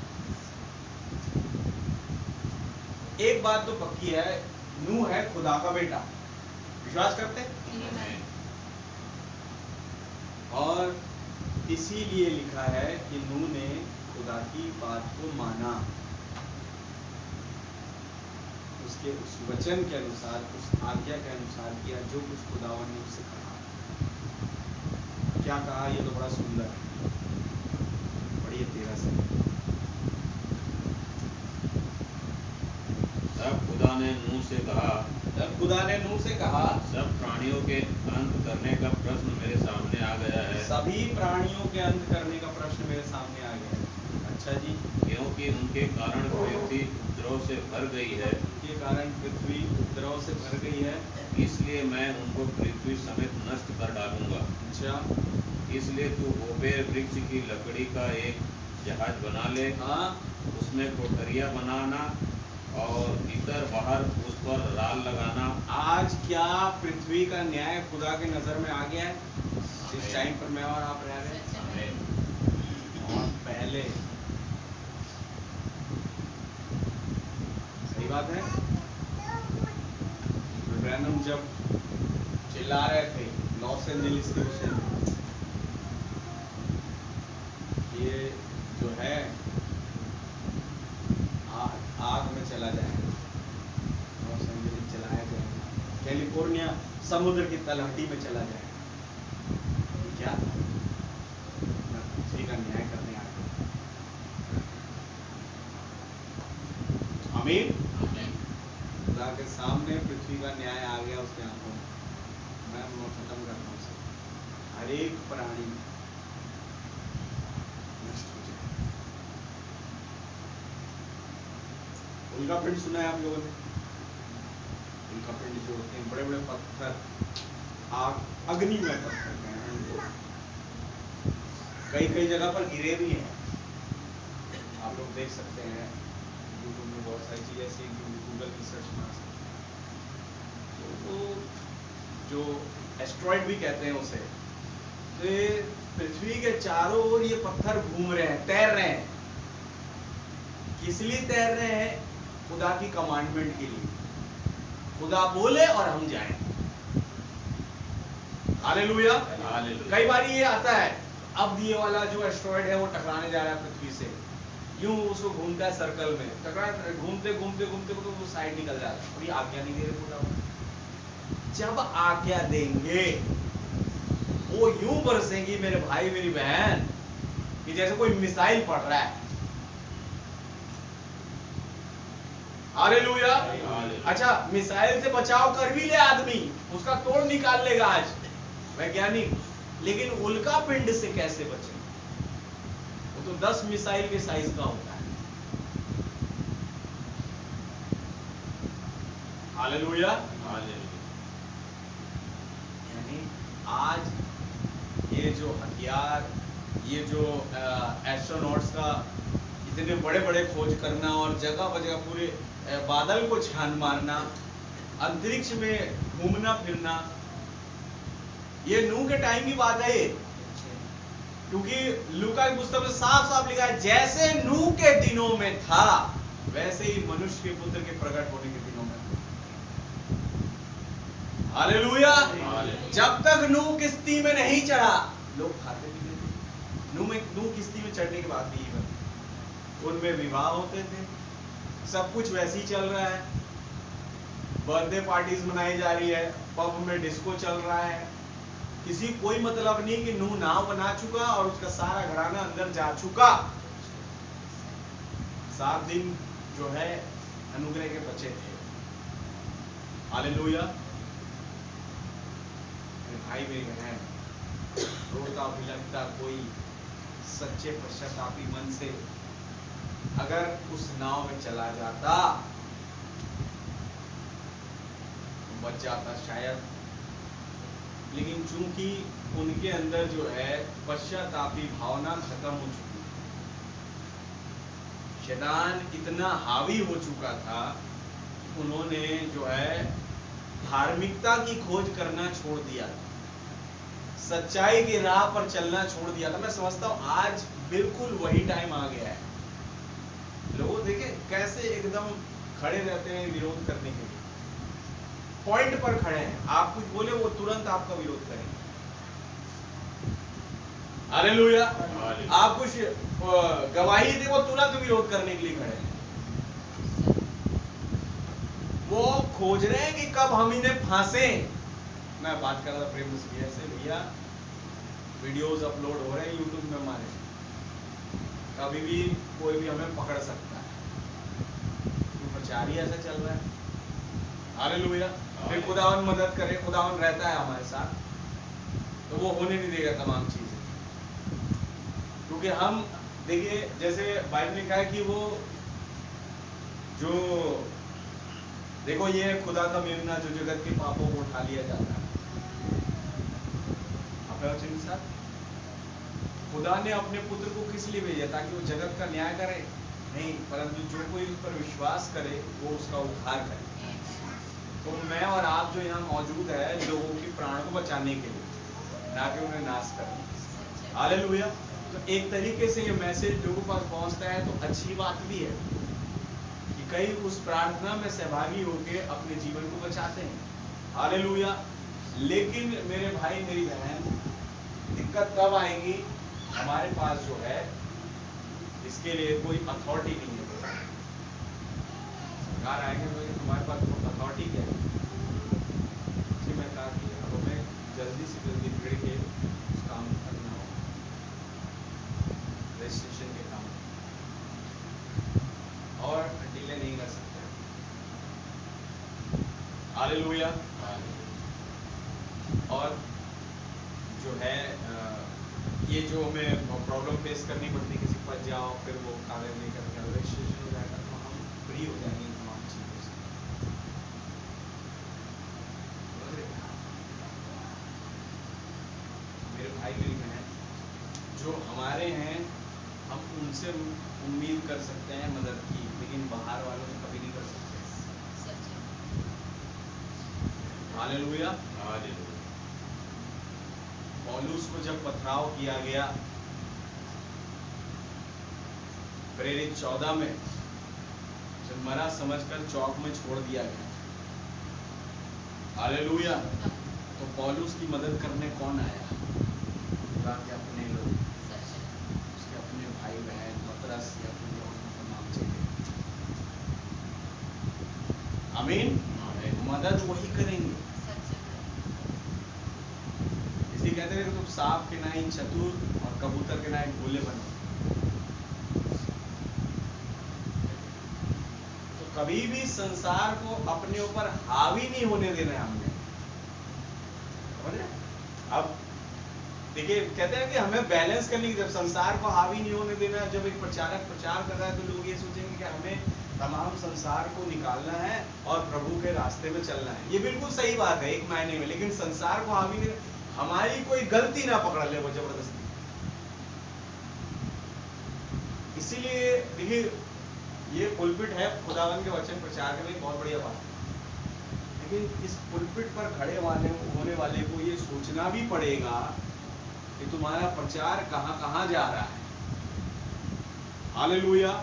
एक बात तो पक्की है, नूह है खुदा का बेटा, विश्वास करते हैं? और इसीलिए लिखा है कि नूह ने खुदा की बात को माना, उसके उस वचन के अनुसार, उस आज्ञा के अनुसार किया जो कुछ खुदावन ने उससे कहा। क्या कहा? ये तो बड़ा सुंदर है, पढ़िए 13 से। तब खुदा ने नूह से कहा, जब खुदा ने नूह से कहा, सब प्राणियों के अंत करने का प्रश्न मेरे सामने आ गया है। सभी प्राणियों के अंत करने का प्रश्न मेरे सामने आ गया है। अच्छा जी। क्योंकि उनके कारण पृथ्वी उपद्रव से भर गई है। उनके कारण पृथ्वी उपद्रव से भर गई है, इसलिए मैं उनको पृथ्वी समेत नष्ट कर डालूंगा। अच्छा। इसलिए तू ओबेर वृक्ष की लकड़ी का एक जहाज बना ले, हाँ। उसमें कोठरिया बनाना और भीतर बाहर उस पर राल लगाना। आज क्या पृथ्वी का न्याय खुदा के नजर में आ गया है जिस टाइम पर मैं और आप रह रहे हैं? और पहले सही बात है। ब्रैनम जब चिल्ला रहे थे लॉस एंजलिस के विषय में, ये जो है आग में चला जाएगा, लॉस एंजलिस जलाया जाएगा, कैलिफोर्निया समुद्र की तलहटी में चला जाएगा। क्या पृथ्वी का न्याय करने आया। आमीन। खुदा के सामने पृथ्वी का न्याय आ गया उसके आंखों में। मैं खत्म करता हूँ उसे। हर एक प्राणी नष्ट हो जाए। उल्का पिंड सुना है आप लोगों ने? उल्का पिंड जो होते हैं बड़े बड़े पत्थर, आग अग्नि में पत्थर हैं उनको, कई कई जगह पर गिरे भी हैं। आप लोग देख सकते हैं यूट्यूब में बहुत सारी चीजें ऐसी, गूगल की सर्च मार सकते हैं। तो वो जो एस्ट्रॉइड भी कहते हैं उसे, तो ये पृथ्वी के चारों ओर ये पत्थर घूम रहे हैं, तैर रहे हैं। किस लिए तैर रहे हैं? खुदा की कमांडमेंट के लिए। खुदा बोले और हम जाएं। हालेलुया। कई बार ये आता है, अब ये वाला जो एस्ट्रॉइड है वो टकराने जा रहा है पृथ्वी से, यूं उसको घूमता है सर्कल में, टकरा घूमते घूमते घूमते तो वो साइड निकल जाता है और ये आज्ञा नहीं दे रहे खुदा। जब आज्ञा देंगे वो यूं बरसेंगी मेरे भाई मेरी बहन कि जैसे कोई मिसाइल पड़ रहा है। हालेलुया। अच्छा, मिसाइल से बचाव कर भी ले आदमी, उसका तोड़ निकाल लेगा आज वैज्ञानिक, लेकिन उल्का पिंड से कैसे बचे? वो तो 10 मिसाइल के साइज का होता है। हालेलुया। यानी आज ये जो हथियार, ये जो एस्ट्रोनॉट्स का इतने बड़े बड़े खोज करना और जगह बजगह पूरे बादल को छान मारना, अंतरिक्ष में घूमना फिरना, ये नूह के टाइम की बात है ये, क्योंकि लूका की पुस्तक में साफ साफ लिखा है जैसे नूह के दिनों में था वैसे ही मनुष्य के पुत्र के प्रकट होने के दिनों में। हालेलुया। हालेलुया। जब तक नूह किश्ती में नहीं चढ़ा, लोग खाते पीते थे। नूह किश्ती में चढ़ने के बाद भी उनमें विवाह होते थे, सब कुछ वैसे ही चल रहा है, बर्थडे पार्टीज मनाई जा रही है, पब में डिस्को चल रहा है, किसी कोई मतलब नहीं कि नूह नाव बना चुका और उसका सारा घराना अंदर जा चुका। 7 दिन जो है अनुग्रह के बचे थे। हालेलुया। भाई मेरी बहन, रोता बिलखता कोई सच्चे पश्चातापी मन से अगर उस नाव में चला जाता तो बच जाता शायद, लेकिन चूंकि उनके अंदर जो है पश्चातापी भावना खत्म हो चुकी, शैतान इतना हावी हो चुका था, उन्होंने जो है धार्मिकता की खोज करना छोड़ दिया, सच्चाई की राह पर चलना छोड़ दिया था। मैं समझता हूं आज बिल्कुल वही टाइम आ गया है। लोग देखे कैसे एकदम खड़े रहते हैं विरोध करने के लिए, पॉइंट पर खड़े हैं, आप कुछ बोले वो तुरंत आपका विरोध करेंगे। हालेलुया। आप कुछ गवाही दे, वो तुरंत विरोध करने के लिए खड़े हैं। वो खोज रहे हैं कि कब हम इन्हें फांसे। मैं बात कर रहा था प्रेम से, भैया वीडियोस अपलोड हो रहे हैं यूट्यूब में हमारे, कभी भी कोई भी हमें पकड़ सकता है, तो प्रचार ही ऐसा चल रहा है। हालेलुया। फिर खुदावन मदद करे, खुदावन रहता है हमारे साथ, तो वो होने नहीं देगा तमाम चीजें, क्योंकि हम देखिए जैसे बाइबल में कहा है कि वो जो देखो ये खुदा का मेमना जो जगत के पापों को उठा लिया जाता है। साथ खुदा ने अपने पुत्र को किस लिए भेजा? ताकि वो जगत का न्याय करे? नहीं, परंतु जो कोई उस पर विश्वास करे वो उसका उद्धार करे। तो मैं और आप जो यहाँ मौजूद है लोगों की प्राण को बचाने के लिए, ना कि उन्हें नाश करने। हालेलुया। तो एक तरीके से ये मैसेज लोगों के पास पहुंचता है तो अच्छी बात भी है कि कई उस प्रार्थना में सहभागी होकर अपने जीवन को बचाते हैं। हालेलुया। लेकिन मेरे भाई मेरी बहन, दिक्कत तब आएगी हमारे पास जो है इसके लिए कोई अथॉरिटी नहीं है। सरकार आएंगे तो तुम्हारे पास अथॉरिटी क्या है? मैं कहा कि अब हमें जल्दी से जल्दी भीड़ के उस काम करना हो, रजिस्ट्रेशन के काम, और डिले नहीं कर सकते। हालेलुया। और जो है ये जो हमें प्रॉब्लम फेस करनी पड़ती, किसी पर जाओ फिर वो कागज नहीं करके रजिस्ट्रेशन हो जाएगा, तो हम फ्री हो जाएंगे तमाम चीज़ों से। मेरे भाई मेरी बहन जो हमारे हैं, हम उनसे उम्मीद कर सकते हैं मदद की, लेकिन बाहर वालों से कभी नहीं कर सकते। हालेलुया। पौलुस को जब पथराव किया गया प्रेरित 14 में, जब मरा समझकर चौक में छोड़ दिया गया। हालेलुया। तो पौलुस की मदद करने कौन आया? खुदा के अपने लोग, उसके अपने भाई बहन, पतरस या तमाम चीजें। आमीन। मदद वही करेंगे। इसलिए कहते हैं कि तुम सांप के नाई चतुर और कबूतर के नाई भोले बनो। तो कभी भी संसार को अपने ऊपर हावी नहीं होने देना है हमने। अब देखिए कहते हैं कि हमें बैलेंस करने की, जब संसार को हावी नहीं होने देना, जब एक प्रचारक प्रचार कर रहा है तो लोग ये सोचेंगे कि हमें तमाम संसार को निकालना है और प्रभु के रास्ते में चलना है। ये बिल्कुल सही बात है एक मायने में, लेकिन संसार को हावी नहीं, हमारी कोई गलती ना पकड़ ले वो जबरदस्ती। इसीलिए देखिए ये पुलपिट है, खुदावन के वचन प्रचार करने की बहुत बढ़िया बात है, लेकिन इस पुलपिट पर खड़े होने वाले को ये सोचना भी पड़ेगा कि तुम्हारा प्रचार कहां कहां जा रहा है। हालेलुया।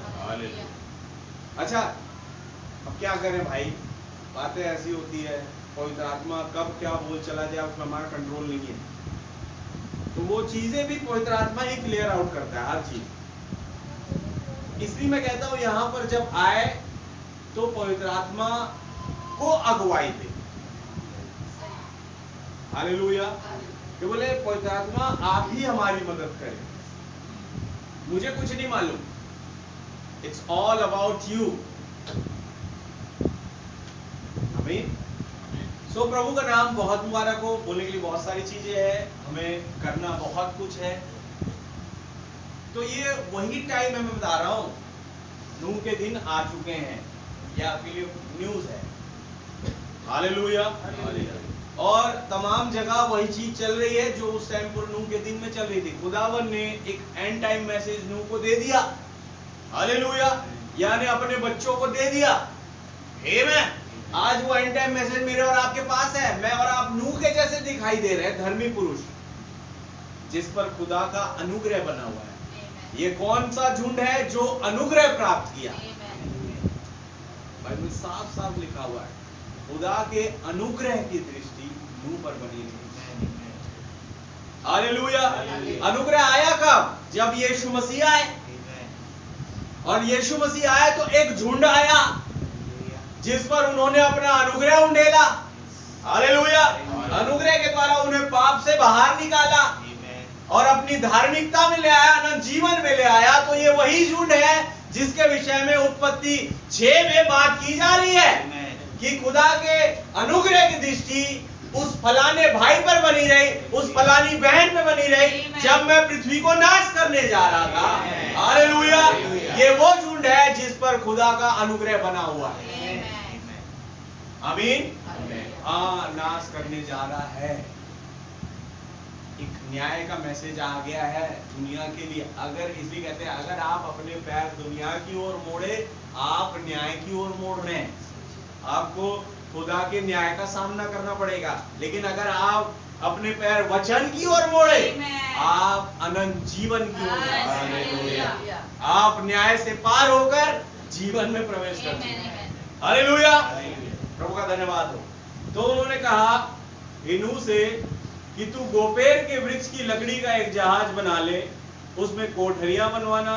अच्छा, अब क्या करें भाई, बातें ऐसी होती है, पवित्र आत्मा कब क्या बोल चला जाए उसमें हमारा कंट्रोल नहीं है। तो वो चीजें भी पवित्र आत्मा ही क्लियर आउट करता है हर चीज। इसलिए मैं कहता हूं यहां पर जब आए तो पवित्र आत्मा को अगुवाई दे। हालेलुया। कि बोले पवित्र आत्मा आप ही हमारी मदद करें, मुझे कुछ नहीं मालूम, इट्स ऑल अबाउट यू। आमीन। सो प्रभु का नाम बहुत मुबारक हो। बोलने के लिए बहुत सारी चीजें हैं, हमें करना बहुत कुछ है। तो ये वही टाइम है, मैं बता रहा हूं, नूह के दिन आ चुके हैं, ये आपके लिए न्यूज है। हालेलुया। और तमाम जगह वही चीज चल रही है जो उस टाइम पर नूह के दिन में चल रही थी। खुदावन ने एक एंड टाइम मैसेज नूह को दे दिया। हालेलुया। यानी अपने बच्चों को दे दिया। आमीन। आज वो एंड टाइम मैसेज मेरे और आपके पास है। मैं और आप नूह के जैसे दिखाई दे रहे हैं, धर्मी पुरुष जिस पर खुदा का अनुग्रह बना हुआ है। ये कौन सा झुंड है जो अनुग्रह प्राप्त किया? बाइबल साफ साफ लिखा हुआ है, खुदा के अनुग्रह की दृष्टि नूह पर बनी रही। हालेलुया। अनुग्रह आया कब? जब यीशु मसीह आए। और यीशु मसीह आए तो एक झुंड आया जिस पर उन्होंने अपना अनुग्रह उंडेला। हालेलुया। अनुग्रह के द्वारा उन्हें पाप से बाहर निकाला और अपनी धार्मिकता में ले आया, अनंत जीवन में ले आया। तो ये वही झुंड है जिसके विषय में उत्पत्ति 6 में बात की जा रही है कि खुदा के अनुग्रह की दृष्टि उस फलाने भाई पर बनी रही, उस फलानी बहन पे बनी रही जब मैं पृथ्वी को नाश करने जा रहा था। हालेलुया। ये वो झुंड है जिस पर खुदा का अनुग्रह बना हुआ है। आमीन। हाँ, नाश करने जा रहा है। एक न्याय का मैसेज आ गया है दुनिया के लिए। अगर इसलिए कहते हैं अगर आप अपने पैर दुनिया की ओर मोड़े, आप न्याय की ओर मोड़ रहे हैं। आपको खुदा के न्याय का सामना करना पड़ेगा। लेकिन अगर आप अपने पैर वचन की ओर मोड़े, आप अनंत जीवन की ओर मोड़े। आप न्याय से पार होकर जीवन में प्रवेश करते हैं। हालेलुया। प्रभु का धन्यवाद हो। तो उन्होंने कहा नूह से कि तू गोपेर के वृक्ष की लकड़ी का एक जहाज बना ले, उसमें कोठरियां बनवाना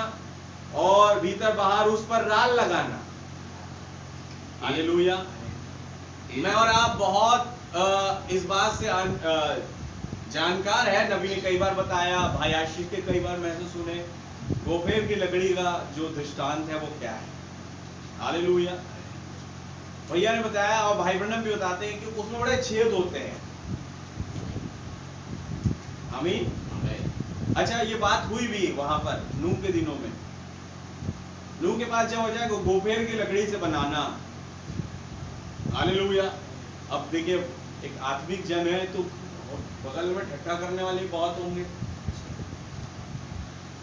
और भीतर बाहर उस पर राल लगाना। हालेलुया। मैं और आप बहुत इस बात से जानकार है। नबी ने कई बार बताया, भाई आशीष के कई बार मैंने सुने, गोपेर की लकड़ी का जो दृष्टांत है वो क्या है। हालेलुया। भैया ने बताया और भाई ब्रह्म भी बताते हैं कि उसमें बड़े छेद होते हैं। आमीन। अच्छा, ये बात हुई भी वहां पर नूह के दिनों में। नूह के पास जब हो जाए गोपेर की लकड़ी से बनाना। हालेलुया। अब देखिए, एक आत्मिक जन है तो बगल में ठट्ठा करने वाले बहुत होंगे।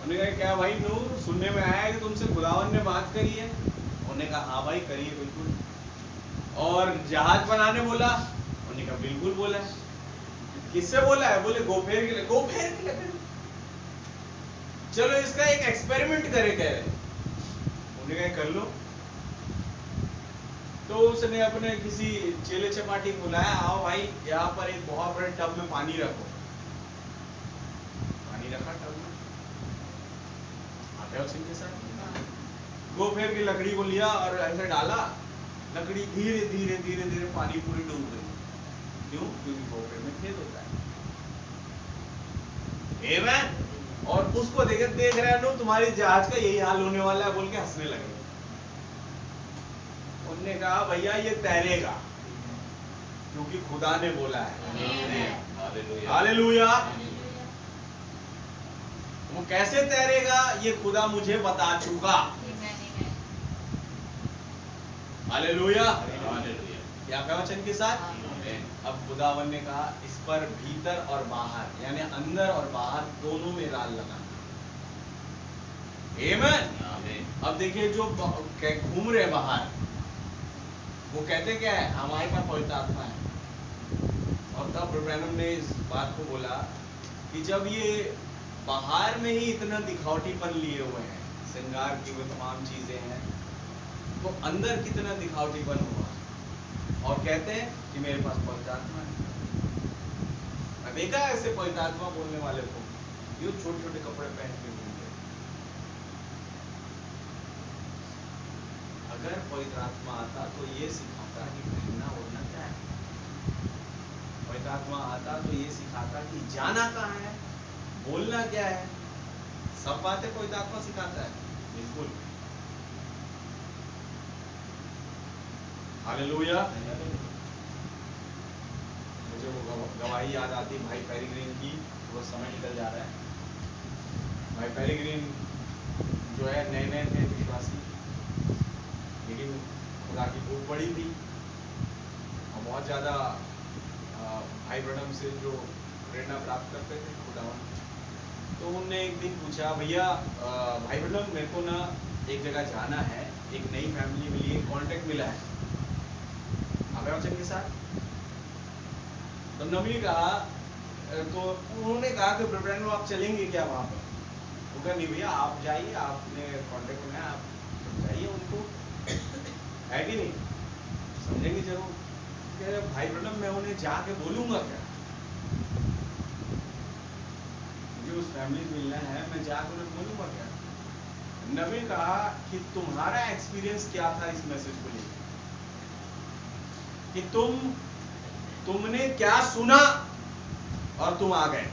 उन्होंने कहा क्या भाई नूह, सुनने में आया कि तुमसे खुदावन ने बात करी है? उन्होंने कहा हाँ भाई करिए, बिल्कुल। और जहाज बनाने बोला? उन्होंने कहा बिल्कुल बोला है। किससे बोला है? बोले गोपेर की लकड़ी। चलो इसका एक एक्सपेरिमेंट करे कह रहे। उन्होंने कहा कर लो। तो उसने अपने किसी चेले चपाटी को बुलाया, आओ भाई यहाँ पर एक बहुत बड़े टब में पानी रखो। पानी रखा टब में, आटे उसी के साथ गोपेर की लकड़ी को लिया और ऐसे डाला। लकड़ी धीरे धीरे धीरे धीरे पानी पूरी डूब गई। क्यों? क्योंकि गोपेर में छेद होता है। आमीन। और उसको देख रहे हैं, तुम्हारी जहाज का यही हाल होने वाला है बोल के हंसने लगे। उन्होंने कहा भैया ये तैरेगा क्योंकि खुदा ने बोला है। हालेलुया। वो कैसे तैरेगा ये खुदा मुझे बता चुका। हालेलुया। क्या कहा वचन के साथ? अब खुदावन ने कहा इस पर भीतर और बाहर, यानी अंदर और बाहर दोनों में राल लगाना। आमीन। अब देखिए जो घूम रहे बाहर, वो कहते क्या है? हमारे पास पवित्र आत्मा है। और तब ब्रैनम ने इस बात को बोला कि जब ये बाहर में ही इतना दिखावटीपन लिए हुए हैं, श्रृंगार की वो तमाम चीजें हैं, तो अंदर कितना दिखावटीपन हुआ। और कहते हैं कि मेरे पास पवित्र आत्मा है। मैं देखा है ऐसे पवित्र आत्मा बोलने वाले को, ये छोटे छोटे कपड़े पहन के घूमते। अगर पवित्र आत्मा आता तो ये सिखाता कि पहनना ओढ़ना क्या है। पवित्र आत्मा आता तो ये सिखाता कि जाना कहाँ है, बोलना क्या है। सब बातें पवित्र आत्मा सिखाता है। बिल्कुल। हालेलुया। मुझे वो गवाही याद आती भाई पेरिग्रीन की। वो समय निकल जा रहा है। भाई पेरिग्रीन जो है नए नए थे विश्वासी, लेकिन खुदा की भूख बड़ी थी और बहुत ज्यादा भाई ब्रनम से जो प्रेरणा प्राप्त करते थे खुदावन। तो उनने एक दिन पूछा, भैया भाई ब्रनम मेरे को ना एक जगह जाना है, एक नई फैमिली मिली है, कॉन्टेक्ट मिला है आप वचन के साथ। तो नबी ने कहा, तो उन्होंने कहा कि ब्रदर आप चलेंगे क्या वहां पर। वो कहा नहीं भैया आप जाइए, आपने कॉन्टेक्ट में आप समझाइए उनको, है कि नहीं, समझेंगे जरूर। कह रहे भाई ब्रदर मैं उन्हें जाके बोलूंगा क्या, मुझे उस फैमिली से मिलना है, मैं जाकर उन्हें बोलूंगा क्या। नबी ने कहा कि तुम्हारा एक्सपीरियंस क्या था इस मैसेज को लेकर, कि तुमने क्या सुना और तुम आ गए।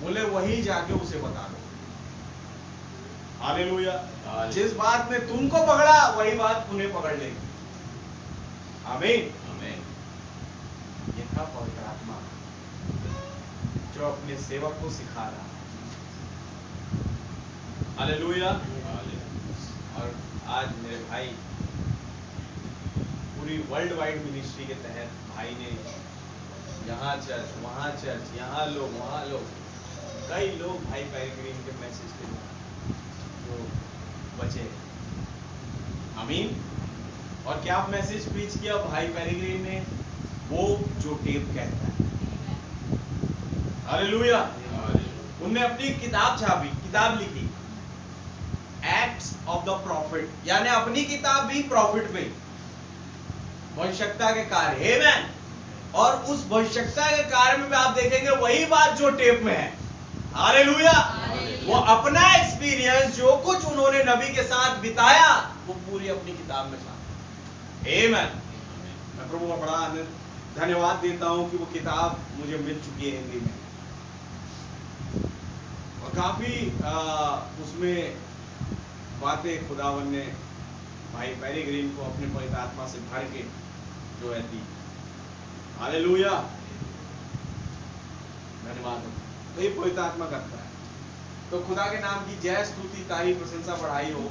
बोले वही जाके उसे बता दो। हालेलुया। जिस बात ने तुमको पकड़ा वही बात उन्हें पकड़ लेगी। आमीन। आमीन। ये था पवित्र आत्मा जो अपने सेवक को सिखा रहा। हालेलुया। और आज मेरे भाई पूरी वर्ल्ड वाइड मिनिस्ट्री के तहत भाई ने यहाँ चर्च वहाँ चर्च, यहाँ लोग वहाँ लोग, कई लोग भाई पेरिग्रीन के मैसेज के जो बचे। आमीन। और क्या मैसेज प्रीच किया भाई पेरिग्रीन ने, वो जो टेप कहता है। हालेलुया। उनने अपनी किताब छापी, किताब लिखी, एक्ट्स ऑफ द प्रॉफिट, यानी अपनी किताब भी प्रॉफिट पे, भविष्यता के कार्य। आमीन। और उस भविष्यता के कार्य में आप देखेंगे वही बात जो टेप में है। हालेलुया। वो अपना एक्सपीरियंस जो कुछ उन्होंने नबी के साथ बिताया वो पूरी अपनी किताब में छापा। आमीन। मैं प्रभु का बड़ा धन्यवाद देता हूं कि वो किताब मुझे मिल चुकी है हिंदी में, और काफी उसमें बातें खुदावन ने भाई पेरिग्रीन को अपने पवित्र आत्मा से भर के जो है दी। हालेलुया। धन्यवाद। तो ये पवित्र आत्मा करता है। तो खुदा के नाम की जय स्तुति तारीफ प्रशंसा बढ़ाई हो।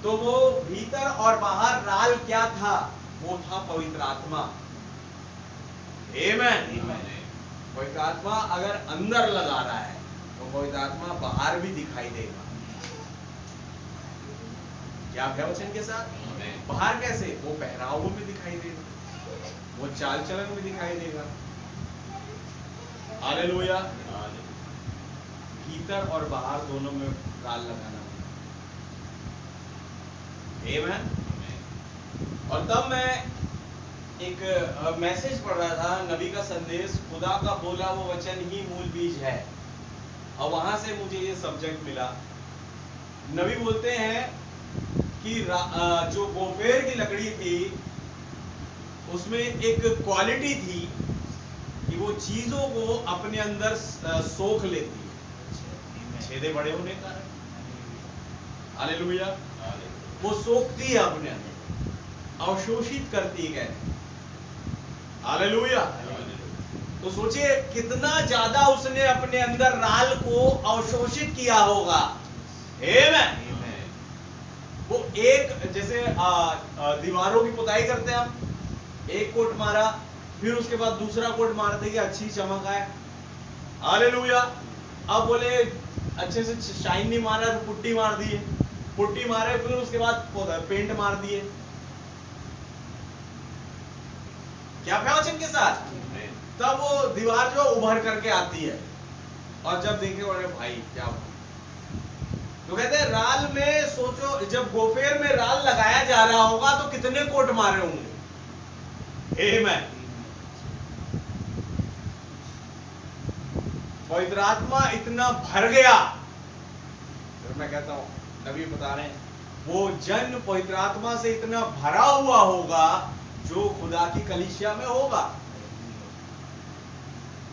तो वो भीतर और बाहर राल क्या था, वो था पवित्र आत्मा। आमीन। पवित्र आत्मा अगर अंदर लगा रहा है तो पवित्र आत्मा बाहर भी दिखाई देगा। क्या है वचन के साथ। बाहर कैसे, वो पहरावों में दिखाई देगा, वो चाल चलन में दिखाई देगा। हालेलुया। भीतर और बाहर दोनों में राल लगाना। आमीन। और तब मैं एक मैसेज पढ़ रहा था, नबी का संदेश, खुदा का बोला वो वचन ही मूल बीज है, और वहां से मुझे ये सब्जेक्ट मिला। नबी बोलते हैं कि जो गोफेर की लकड़ी थी उसमें एक क्वालिटी थी कि वो चीजों को अपने अंदर सोख लेती है, छेदे बड़े होने का। हालेलुया। वो सोखती है अपने अंदर, अवशोषित करती है। हालेलुया। तो सोचिए कितना ज्यादा उसने अपने अंदर राल को अवशोषित किया होगा। आमीन। वो एक जैसे दीवारों की पुताई करते हैं हम, एक कोट मारा, फिर उसके बाद दूसरा कोट मारते कि अच्छी चमक आए। हालेलुया। अब बोले अच्छे से शाइन नहीं मारा तो पुट्टी मार दिए, पुट्टी मारे फिर उसके बाद पेंट मार दिए। क्या वचन के साथ, तब वो दीवार जो उभर करके आती है। और जब देखे बोले भाई क्या, तो कहते हैं राल में सोचो, जब गोफेर में राल लगाया जा रहा होगा तो कितने कोट मारे होंगे। आमेन। पवित्र आत्मा इतना भर गया, फिर मैं कहता हूं, नबी बता रहे हैं, वो जन पवित्र आत्मा से इतना भरा हुआ होगा जो खुदा की कलीसिया में होगा।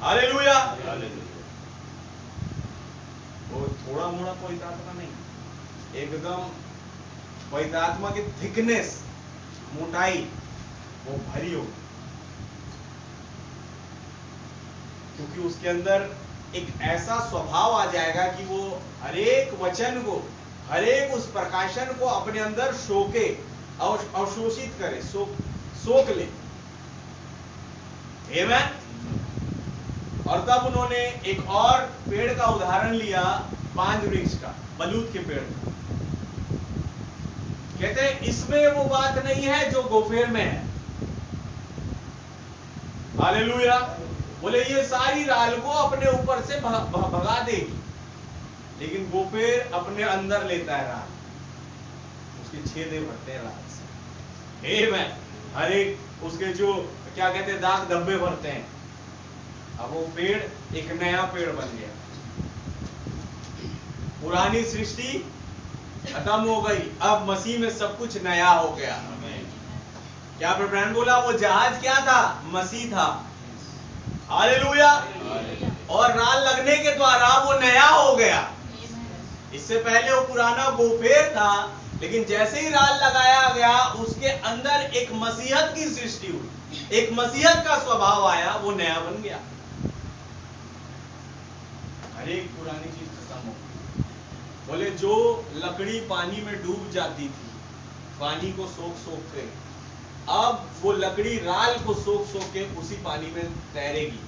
हालेलुया। वो थोड़ा मोड़ा पवित्र आत्मा नहीं, एकदम पवित्र आत्मा की थिकनेस, मोटाई वो भरी होगी, क्योंकि उसके अंदर एक ऐसा स्वभाव आ जाएगा कि वो हरेक वचन को, हरेक उस प्रकाशन को अपने अंदर सोके, अवशोषित करे, सोख ले। आमेन। और तब उन्होंने एक और पेड़ का उदाहरण लिया, पांच वृक्ष का, बलूत के पेड़ का। कहते हैं इसमें वो बात नहीं है जो गोफेर में है। हालेलुया। बोले ये सारी राल को अपने ऊपर से भगा देगी, लेकिन गोफेर अपने अंदर लेता है राल, उसके छेदे भरते हैं राल से। आमेन। हर एक उसके जो क्या कहते हैं दाग धब्बे भरते हैं। अब वो पेड़ एक नया पेड़ बन गया। पुरानी सृष्टि खत्म हो गई, अब मसीह में सब कुछ नया हो गया। क्या प्रभु बोला? वो जहाज क्या था? मसीह था। हालेलुया। और राल लगने के द्वारा वो नया हो गया। इससे पहले वो पुराना गोफेर था, लेकिन जैसे ही राल लगाया गया उसके अंदर एक मसीहत की सृष्टि हुई, एक मसीहत का स्वभाव आया, वो नया बन गया। हर एक पुरानी चीज खत्म हो गई। बोले जो लकड़ी पानी में डूब जाती थी, पानी को सोख के, अब वो लकड़ी राल को सोख के उसी पानी में तैरेगी।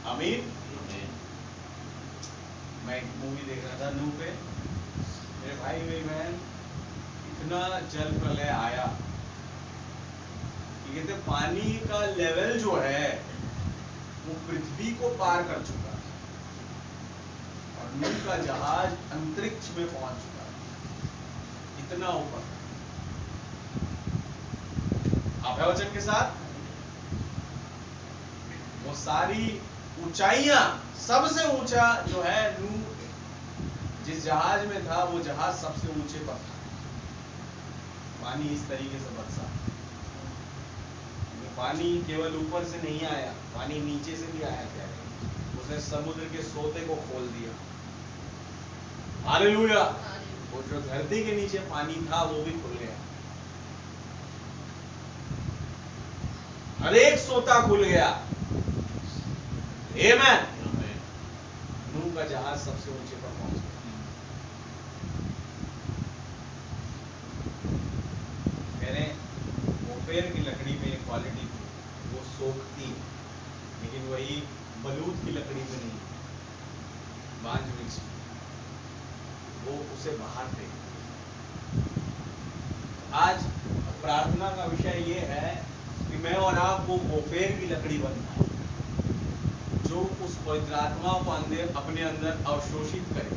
आमीन। मैं एक मूवी देख रहा था नू पे, मेरे भाई मेरी बहन, इतना जल प्रलय आया कि कहते पानी का लेवल जो है वो पृथ्वी को पार कर चुका है, और नू का जहाज अंतरिक्ष में पहुंच चुका है, इतना ऊपर। आप है वचन के साथ? वो सारी ऊंचाइयां, सबसे ऊंचा जो है नू जिस जहाज में था, वो जहाज सबसे ऊंचे पर था। पानी इस तरीके से बरसा, पानी केवल ऊपर से नहीं आया, पानी नीचे से भी आया। क्या है? उसने समुद्र के सोते को खोल दिया। हालेलुया। वो जो धरती के नीचे पानी था वो भी खुल गया, हर एक सोता खुल गया। आमेन। नूह का जहाज सबसे ऊंचे पर पहुंच गया। मैंने गोफेर की लकड़ी में एक क्वालिटी थी, वो सोखती, लेकिन वही बलूत की लकड़ी में नहीं, बांज वृक्ष वो उसे बाहर दे। आज प्रार्थना का विषय ये है कि मैं और आप वो गोफेर की लकड़ी बनना है, जो उस पवित्र आत्मा को अपने अंदर अवशोषित करे।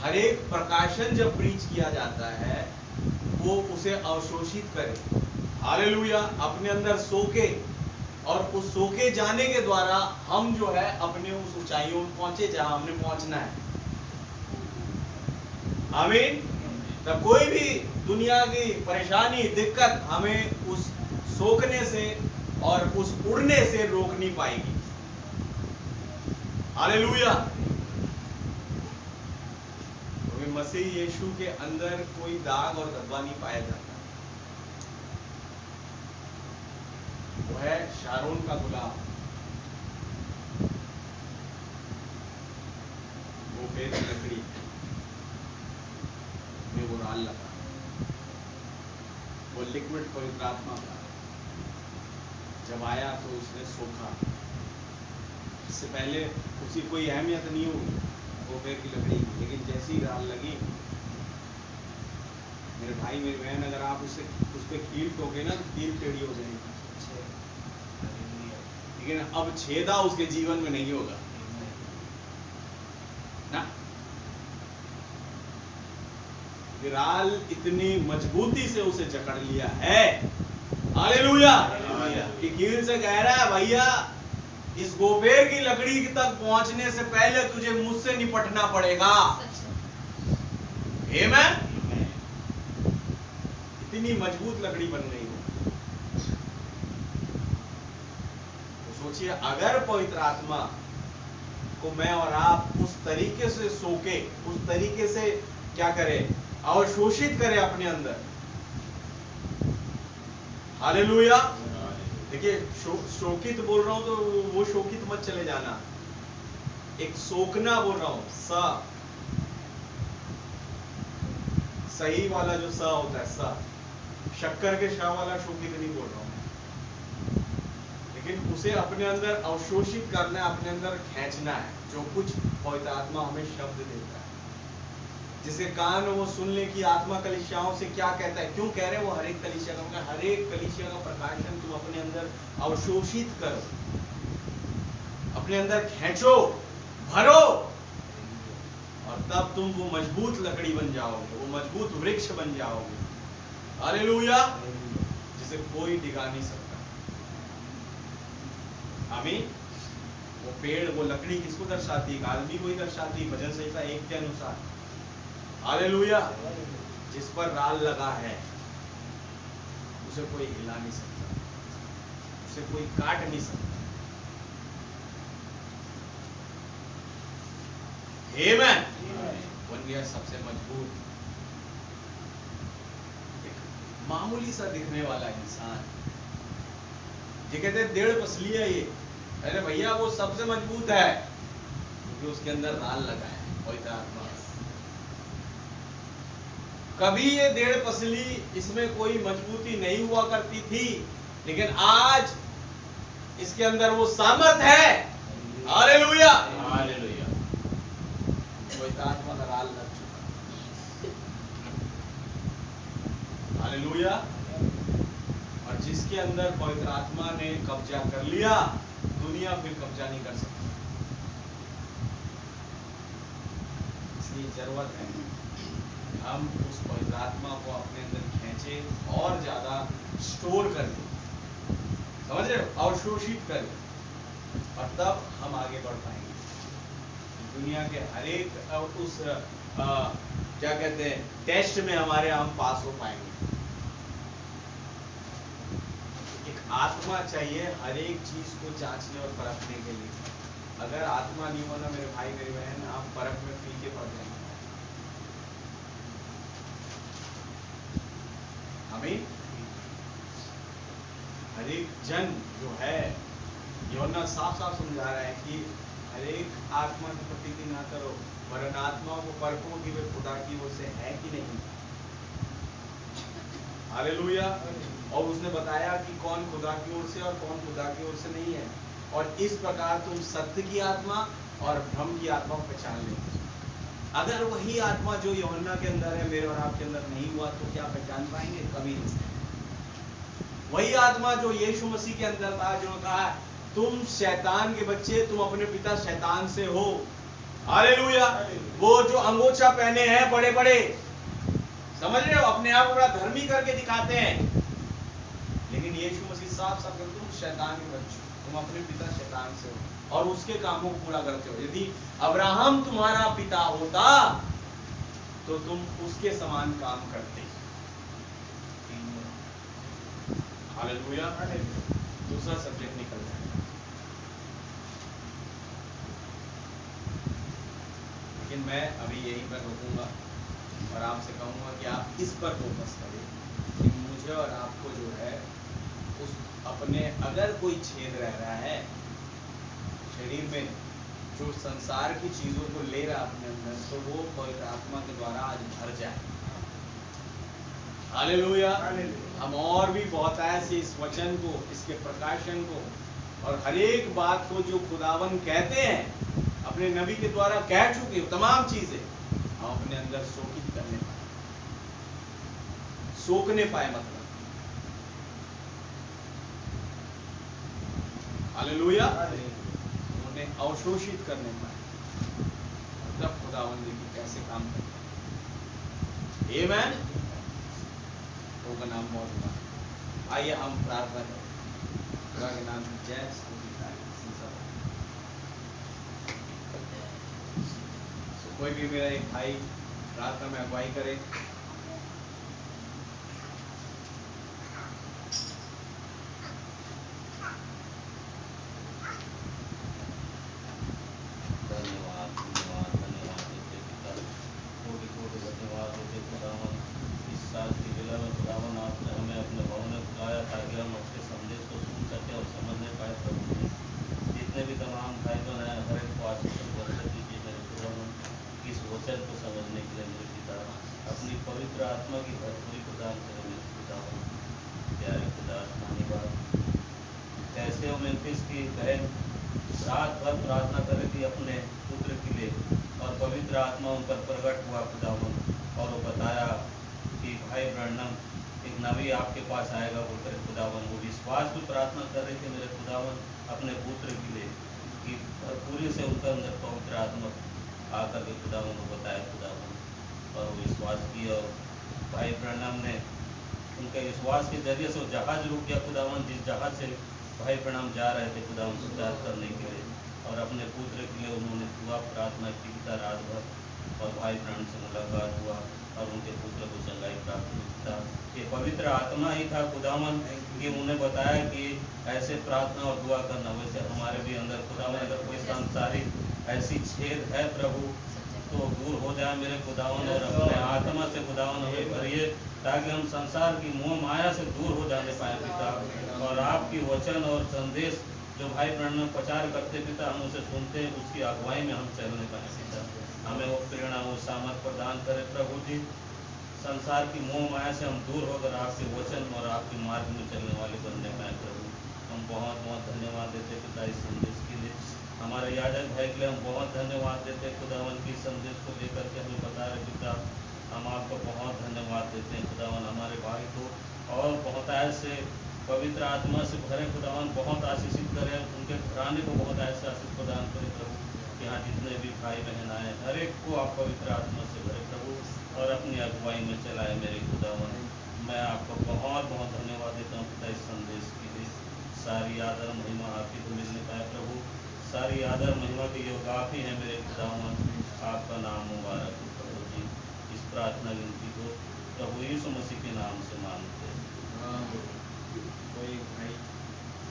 हर एक प्रकाशन जब प्रीच किया जाता है वो उसे अवशोषित करे। हालेलुया। अपने अंदर सोके, और उस सोके जाने के द्वारा हम जो है अपने उस ऊंचाइयों में पहुंचे जहां हमने पहुंचना है। आमीन। तब कोई भी दुनिया की परेशानी, दिक्कत हमें उस सोखने से और उस उड़ने से रोक नहीं पाएगी। हालेलुया। क्योंकि मसीह यीशु के अंदर कोई दाग और धब्बा नहीं पाया जाता। वो है शारोन का गुलाब, वो बेद लकड़ी में वो राल लगा, वो लिक्विड पवित्र आत्मा का जब आया तो उसने सोखा। इससे पहले उसकी कोई अहमियत नहीं होगी वो पेड़ की लकड़ी की, लेकिन जैसी राल लगी, मेरे भाई मेरी बहन, अगर आप उस पर कील ठोके ना तो कील टेढ़ी हो जाएगी, लेकिन अब छेदा उसके जीवन में नहीं होगा ना। विराल इतनी मजबूती से उसे जकड़ लिया है, हालेलुया, कि कील से कह रहा है भैया इस गोबेर की लकड़ी तक पहुंचने से पहले तुझे मुझसे निपटना पड़ेगा। आमीन। इतनी मजबूत लकड़ी बन गई हो। तो सोचिए, अगर पवित्र आत्मा को मैं और आप उस तरीके से सोके, उस तरीके से क्या करें, अवशोषित करें अपने अंदर, हालेलुया। देखिए, शोकित बोल रहा हूं तो वो शोकित मत चले जाना, एक सोकना बोल रहा हूं, सही वाला जो स होता है, शक्कर के शाह वाला शोकित नहीं बोल रहा हूं, लेकिन उसे अपने अंदर अवशोषित करना है, अपने अंदर खींचना है। जो कुछ पवित्र आत्मा हमें शब्द देता है, जिसके कान वो सुन ले कि आत्मा कलीसियाओं से क्या कहता है। क्यों कह रहे हैं वो हर एक कलीसिया का, हर एक कलीसिया का प्रकाशन तुम अपने अंदर अवशोषित करो, अपने अंदर खींचो, भरो, और तब तुम वो मजबूत लकड़ी बन जाओगे, वो मजबूत वृक्ष बन जाओगे, हालेलुया, जिसे कोई डिगा नहीं सकता। आमीन। वो पेड़, वो लकड़ी किसको दर्शाती है? आदमी को ही दर्शाती है, भजन संहिता 1 के अनुसार, हालेलुया। जिस पर राल लगा है उसे कोई हिला नहीं सकता, उसे कोई काट नहीं सकता। आमीन। बन गया सबसे मजबूत, एक मामूली सा दिखने वाला इंसान, ये कहते हैं 1.5 पसली है ये। अरे भैया वो सबसे मजबूत है, क्योंकि उसके अंदर राल लगा है, पवित्र आत्मा। कभी ये 1.5 पसली, इसमें कोई मजबूती नहीं हुआ करती थी, लेकिन आज इसके अंदर वो सामर्थ है, हालेलुया, हालेलुया। पवित्र आत्मा का राल लग चुका, हालेलुया। और जिसके अंदर पवित्र आत्मा ने कब्जा कर लिया, दुनिया फिर कब्जा नहीं कर सकती। इसलिए जरूरत है हम उस पवित्र आत्मा को अपने अंदर खींचे और ज्यादा स्टोर करें, समझ रहे हो, अवशोषित करें, और तब हम आगे बढ़ पाएंगे। दुनिया के हर एक उस क्या कहते हैं, टेस्ट में हमारे हम पास हो पाएंगे। आत्मा चाहिए हर एक चीज को जांचने और परखने के लिए। अगर आत्मा नहीं होना मेरे भाई मेरी बहन, आप परख में पीछे पड़ जाएंगे। आमीन। हर एक जन जो है, यूहन्ना साफ साफ समझा रहा है कि हर एक आत्मा की प्रतीति ना करो, वरन आत्माओं को परखो कि वे खुदा की ओर से है कि नहीं, हालेलुया। और उसने बताया कि कौन खुदा की ओर से और कौन खुदा की ओर से नहीं है, और इस प्रकार तुम सत्य की आत्मा और भ्रम की आत्मा को पहचान लेंगे। अगर वही आत्मा जो यूहन्ना के अंदर है मेरे और आपके अंदर नहीं हुआ तो क्या पहचान पाएंगे? कभी नहीं। वही आत्मा जो यीशु मसीह के अंदर था, जो कहा तुम शैतान के बच्चे, तुम अपने पिता शैतान से हो, हालेलुया। वो जो अंगोछा पहने हैं बड़े बड़े, समझ रहे हो, अपने आप को बड़ा धर्मी करके दिखाते हैं, लेकिन यीशु मसीह साफ साफ कहते तुम शैतान के बच्चे, तुम अपने पिता शैतान से हो और उसके कामों को पूरा करते हो। यदि अब्राहम तुम्हारा पिता होता तो तुम उसके समान काम करते। हालेलुया। दूसरा सब्जेक्ट निकल जाएगा, लेकिन मैं अभी यहीं पर रुकूंगा और आपसे कहूंगा कि आप इस पर फोकस करें कि मुझे और आपको जो है उस अपने, अगर कोई छेद रह रहा है शरीर में जो संसार की चीजों को ले रहा अपने अंदर, तो वो पवित्र आत्मा के द्वारा आज भर जाए, हालेलुया। हम और भी बहुत ऐसे इस वचन को, इसके प्रकाशन को और हर एक बात को जो खुदावन कहते हैं, अपने नबी के द्वारा कह चुके तमाम चीजें हम अपने अंदर सोकित करने पाए, सोखने पाए, मतलब हालेलुया, उन्हें अवशोषित करने पाए, तब खुदावन देखिए कैसे काम करते हैं। आमेन। प्रभु का नाम बहुत हुआ। आइए हम प्रार्थना करें। खुदा के नाम की जय। कोई भी मेरा एक भाई प्रार्थना में अगुवाई करे। धन्यवाद धन्यवाद धन्यवाद देते पिता, कोटि कोटि धन्यवाद देते खुदावन। इस साल की बेला में खुदावन आपने हमें अपने भवन में बुलाया ताकि हम आपके संदेश को सुन सके और समझने पाए। प्रभु जी, जितने भी तमाम भाई बहन हैं, हर एक को आशीष बरकत दीजिए मेरे खुदावन। इस वचन को समझने के लिए मेरे पिता अपनी पवित्र आत्मा की भरपूरी प्रदान करें मेरे खुदावन। प्यारे खुदा आसमानी बात, कैसे हो मेम्फिस की बहन रात भर प्रार्थना कर रही थी अपने पुत्र के लिए और पवित्र आत्मा उन पर प्रकट हुआ खुदावन, और वो बताया कि भाई ब्रैनम एक नबी आपके पास आएगा बोलकर खुदावन। वो विश्वास भी प्रार्थना कर रहे थे मेरे खुदावन अपने पुत्र के लिए कि भरपूरी से उनके अंदर पवित्र आत्मा आकर के खुदावन को बताया खुदावन, और वो विश्वास की। और भाई ब्रैनम ने उनके विश्वास के जरिए से वो जहाज रुक गया खुदावन, जिस जहाज से भाई प्रणाम जा रहे थे खुदावन सुधार करने के लिए, और अपने पुत्र के लिए उन्होंने दुआ प्रार्थना की पिता रात भर, और भाई प्रणाम से मुलाकात हुआ और उनके पुत्र को चंगाई प्राप्त हुई पिता। ये पवित्र आत्मा ही था खुदावन कि उन्हें बताया कि ऐसे प्रार्थना और दुआ करना। वैसे हमारे भी अंदर खुदावन अगर कोई सांसारिक ऐसी छेद है प्रभु तो दूर हो जाए मेरे खुदावन, और अपने आत्मा से खुदावन हमें भरिए ताकि हम संसार की मोह माया से दूर हो जाने पाए पिता, और आपकी वचन और संदेश जो भाई ब्रैनम प्रचार करते पिता हम उसे सुनते, उसकी अगुवाई में हम चलने पाए पिता। हमें वो प्रेरणा वो सामर्थ प्रदान करे प्रभु जी, संसार की मोह माया से हम दूर होकर आपके वचन और आपके मार्ग में चलने वाले बनने पाए प्रभु। हम बहुत बहुत धन्यवाद देते पिता इस संदेश के लिए। हमारे याजक भाई के लिए हम बहुत धन्यवाद देते खुदावन की संदेश को लेकर के हमें बता रहे पिता। हम आपको बहुत धन्यवाद देते हैं खुदावन, हमारे भाई को और बहुत ऐसे पवित्र आत्मा से भरे खुदावन, बहुत आशीषित करें, उनके घराने को बहुत ऐसे आशीष प्रदान करें प्रभु। यहाँ जितने भी भाई बहन आए हर एक को आप पवित्र आत्मा से भरे प्रभु और अपनी अगुवाई में चलाए मेरे खुदावन। मैं आपको बहुत बहुत धन्यवाद देता हूँ पिता इस संदेश के लिए। सारी आदर महिमा आप ही को मिलने पाए प्रभु, सारी आदर महिमा के योग आप ही हैं मेरे खुदावन। आपका नाम मुबारक हो प्रभु जी। इस प्रार्थना विनती को प्रभु यीशु मसीह के नाम से मांगते हैं। कोई भाई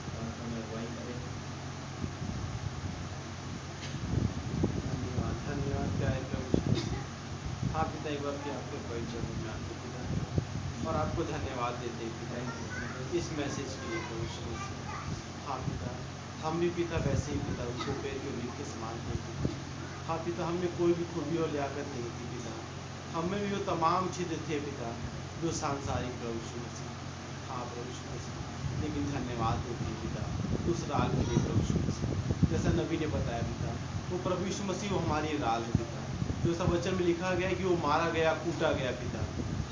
प्रार्थना में अगुवाई करे। धन्यवाद प्यारे प्रभु। हाँ पिता, एक बार फिर आपके परिचय में आते पिता और आपको धन्यवाद देते पिता इस मैसेज के लिए प्रभु। हाँ पिता, हम भी पिता वैसे ही पिता उसको पैर के रीत के समान थे। हाँ पिता, हमें कोई भी खूबी और लियाकत नहीं थी पिता, हमें भी वो तमाम छिद्र थे पिता जो सांसारिक प्रभु मसीह। हाँ प्रभु मसीह, लेकिन धन्यवाद देते पिता उस राल के लिए प्रभु मसीह। जैसा नबी ने बताया पिता, वो प्रभु यीशु मसीह वो हमारी राल है पिता, जो सब वचन में लिखा गया है कि वो मारा गया कूटा गया पिता।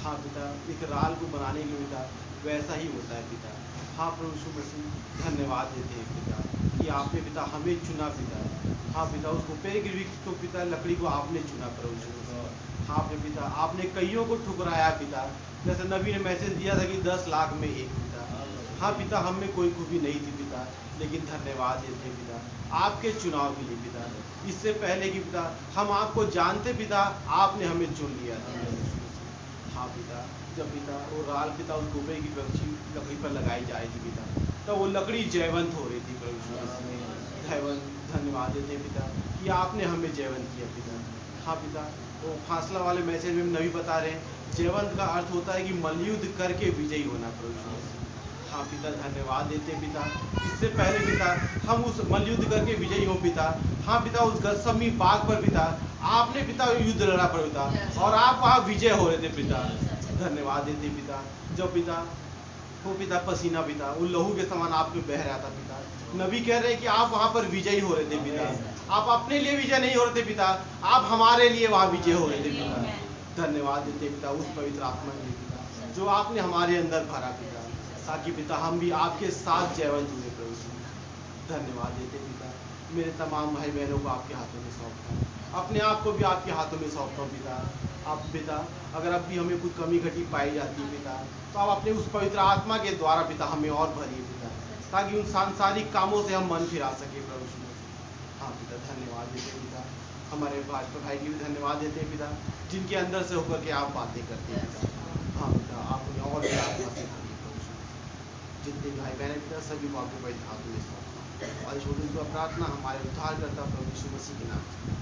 हाँ पिता, एक राल को बनाने के लिए पिता वैसा ही होता है पिता। हाँ प्रभु यीशु मसीह, धन्यवाद देते हैं पिता कि आपने पिता हमें चुना पिता। हाँ पिता, उस रुपये की वृक्ष को पिता लकड़ी को आपने चुना प्रभु यीशु मसीह। हाँ पिता, आपने कईयों को ठुकराया पिता, जैसे नबी ने मैसेज दिया था कि 10 लाख में एक पिता। हाँ पिता, हम में कोई खूबी नहीं थी पिता, लेकिन धन्यवाद देते पिता आपके चुनाव के लिए पिता। इससे पहले कि पिता हम आपको जानते पिता, आपने हमें चुन लिया था। हाँ पिता, जब पिता वो राल पिता उस रुपये की वृक्षी लकड़ी पर लगाई जा रही थी पिता, तो वो लकड़ी जयवंत हो रही थी प्रभु। धन्यवाद देते पिता कि आपने हमें जयवंत किया पिता। हाँ पिता, वो फासला वाले मैसेज में नबी बता रहे हैं जयवंत का अर्थ होता है कि मलयुद्ध करके विजयी होना प्रभु। हाँ पिता, धन्यवाद देते पिता। इससे पहले पिता हम उस मलयुद्ध करके विजयी हो पिता। हाँ पिता, उस गतसमनी बाग पर पिता आपने पिता युद्ध लड़ा पिता और आप वहाँ विजय हो रहे थे पिता। धन्यवाद देते पिता, जब पिता वो पिता पसीना पिता वो लहू के समान आपके बह रहा था पिता। नबी कह रहे हैं कि आप वहाँ पर विजयी हो रहे थे पिता। आप अपने लिए विजय नहीं हो रहे थे पिता, आप हमारे लिए वहाँ विजय हो रहे थे पिता। धन्यवाद देते पिता उस पवित्र आत्मा के पिता जो आपने हमारे अंदर भरा पिता, ताकि पिता हम भी आपके साथ जयवंत हुए प्रभु। धन्यवाद देते पिता, मेरे तमाम भाई बहनों को आपके हाथों में सौंपता हूँ, अपने आप को भी आपके हाथों में सौंपता हूँ पिता। आप पिता अगर अब भी हमें कुछ कमी घटी पाई जाती है पिता, तो आप अपने उस पवित्र आत्मा के द्वारा पिता हमें और भरिए पिता, ताकि उन सांसारिक कामों से हम मन फिरा सके प्रभु यीशु मसीह। हाँ पिता, धन्यवाद देते हैं पिता, हमारे भाजपा भाई की भी धन्यवाद देते हैं पिता, जिनके अंदर से होकर के आप बातें करते हैं पिता। हाँ पिता, आप उन्हें और भी आत्मा से भरिए प्रभु यीशु मसीह। जितने भाई बहन पिता सभी को आपके पवित्र हाथों में सौंपता हूं। और छोटी सी प्रार्थना हमारे उद्धार करता प्रभु यीशु मसीह के नाम से।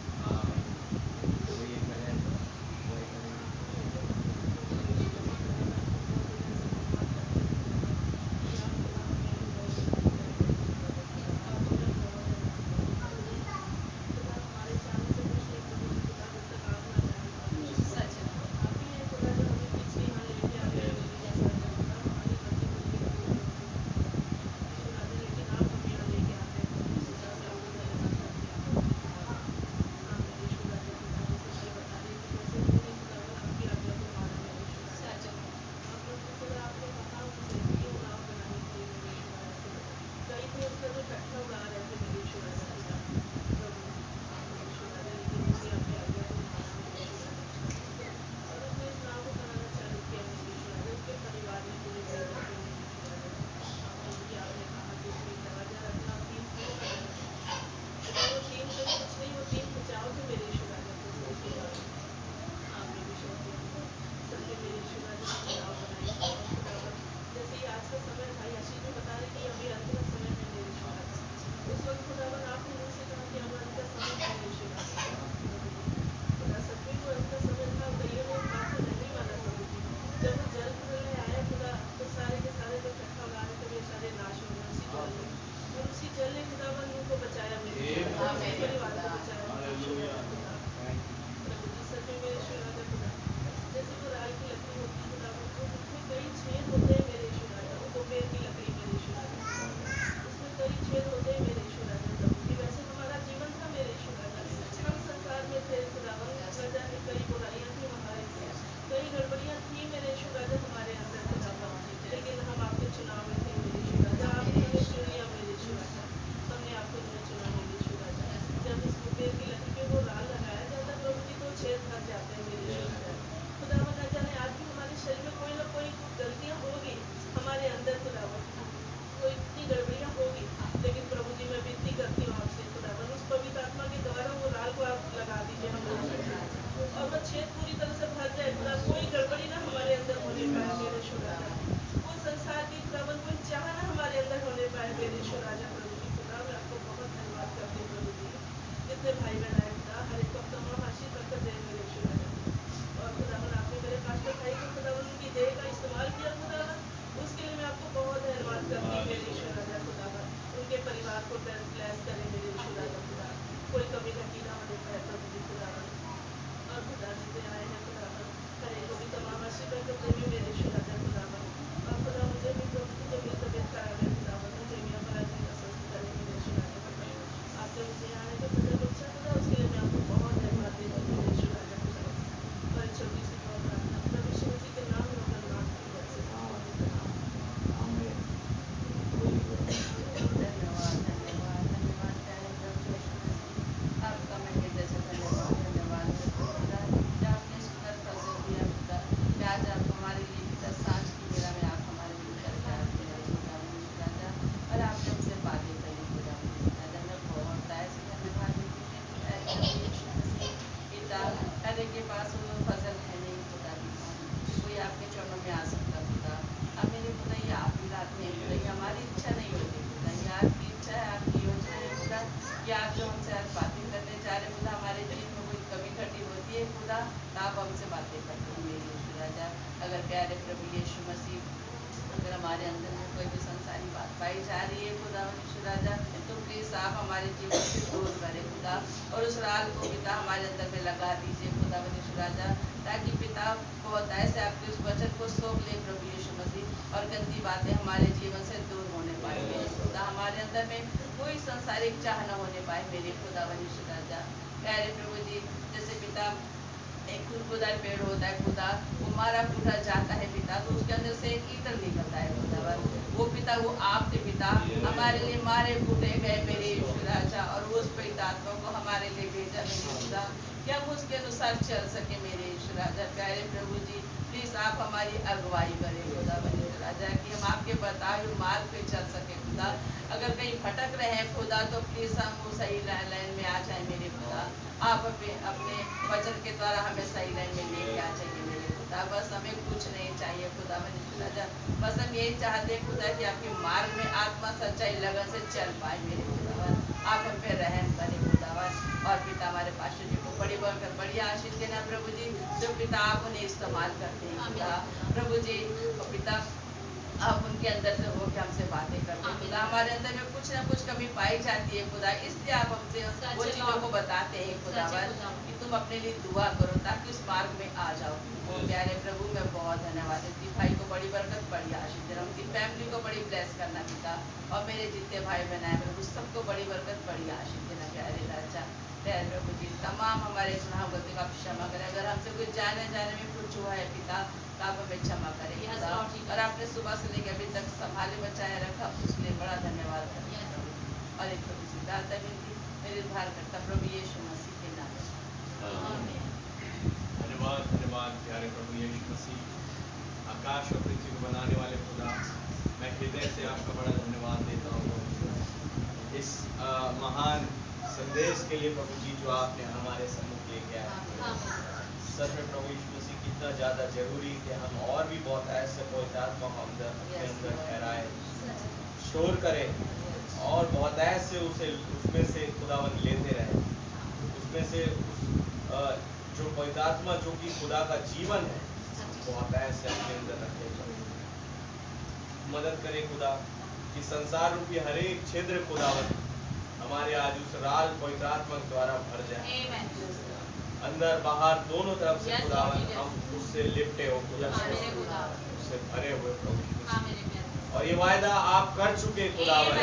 चल सके मेरे राजा प्यारे प्रभु जी प्लीज आप हमारी अगुवाई करें खुदा बने राजा कि हम आपके बताए हुए मार्ग पे चल सके खुदा। अगर कहीं भटक रहे हैं खुदा तो प्लीज हम वो सही लाइन में आ जाए मेरे खुदा। आप अपने वचन के द्वारा हमें सही लाइन में लेके आ जाइए मेरे खुदा। बस हमें कुछ नहीं चाहिए खुदा बने राजा, बस हम यही चाहते हैं खुदा कि आपके मार्ग में आत्मा सच्चाई लगन से चल पाए मेरे खुदा। आप हम पे रहम करें खुदावन। और पिता हमारे पास्टर जी को बड़ी बढ़कर बड़ी आशीष देना प्रभु जी, जो पिता आप उन्हें इस्तेमाल करते हैं खुदा प्रभु जी। और पिता आप उनके अंदर से हो के हमसे बातें करते हैं खुदा। हमारे अंदर में कुछ ना कुछ कमी पाई जाती है खुदा, इसलिए आप हमसे वो चीजों को बताते हैं खुदावन कि तुम अपने लिए दुआ करो ताकि उस मार्ग में आ जाओ। वो प्यारे प्रभु मैं बहुत धन्यवाद देती भाई को बड़ी बरकत बड़ी आशीष दे रहा हूँ, उनकी फैमिली को बड़ी ब्लेस करना पिता। और मेरे जितने भाई बहन आए प्रभु सबको बड़ी बरकत बड़ी आशीष देना प्यारे राजा। प्यारे प्रभु जी तमाम हमारे गुनाह गलती का आप क्षमा करें। अगर हमसे कुछ जाने में कुछ हुआ है पिता तो आप हमें क्षमा करें खुदा। और आपने सुबह से लेकर अभी तक संभाले बचाया रखा उसके लिए बड़ा धन्यवाद करते हैं प्रभु। और एक छोटी सी प्रार्थना विनती मेरे उद्धार करता प्रभु यीशु मसीह के नाम में। धन्यवाद धन्यवाद प्यारे प्रभु यीशु मसीह, आकाश और पृथ्वी को बनाने वाले खुदा, मैं हृदय से आपका बड़ा धन्यवाद देता हूँ इस महान संदेश के लिए प्रभु जी जो आपने हमारे सम्मुख लेके आए। सच में प्रभु यीशु मसीह कितना ज़्यादा जरूरी कि हम और भी बहुत ऐसे पवित्र आत्मा को अपने अंदर ठहराए, शोर करें और बहुत ऐसे उसमें से खुदावन लेते रहे, उसमें से जो पवित्र आत्मा जो कि खुदा का जीवन है बहुत ऐसे अपने अंदर रखे जाए। मदद करे खुदा कि संसार रूपी हर एक क्षेत्र खुदावन हमारे आज उस राल पवित्र आत्मा द्वारा भर जाए, अंदर बाहर दोनों तरफ से खुदावन हम उससे लिपटे हो खुदा, उससे भरे हुए प्रभु। और ये वायदा आप कर चुके खुदावन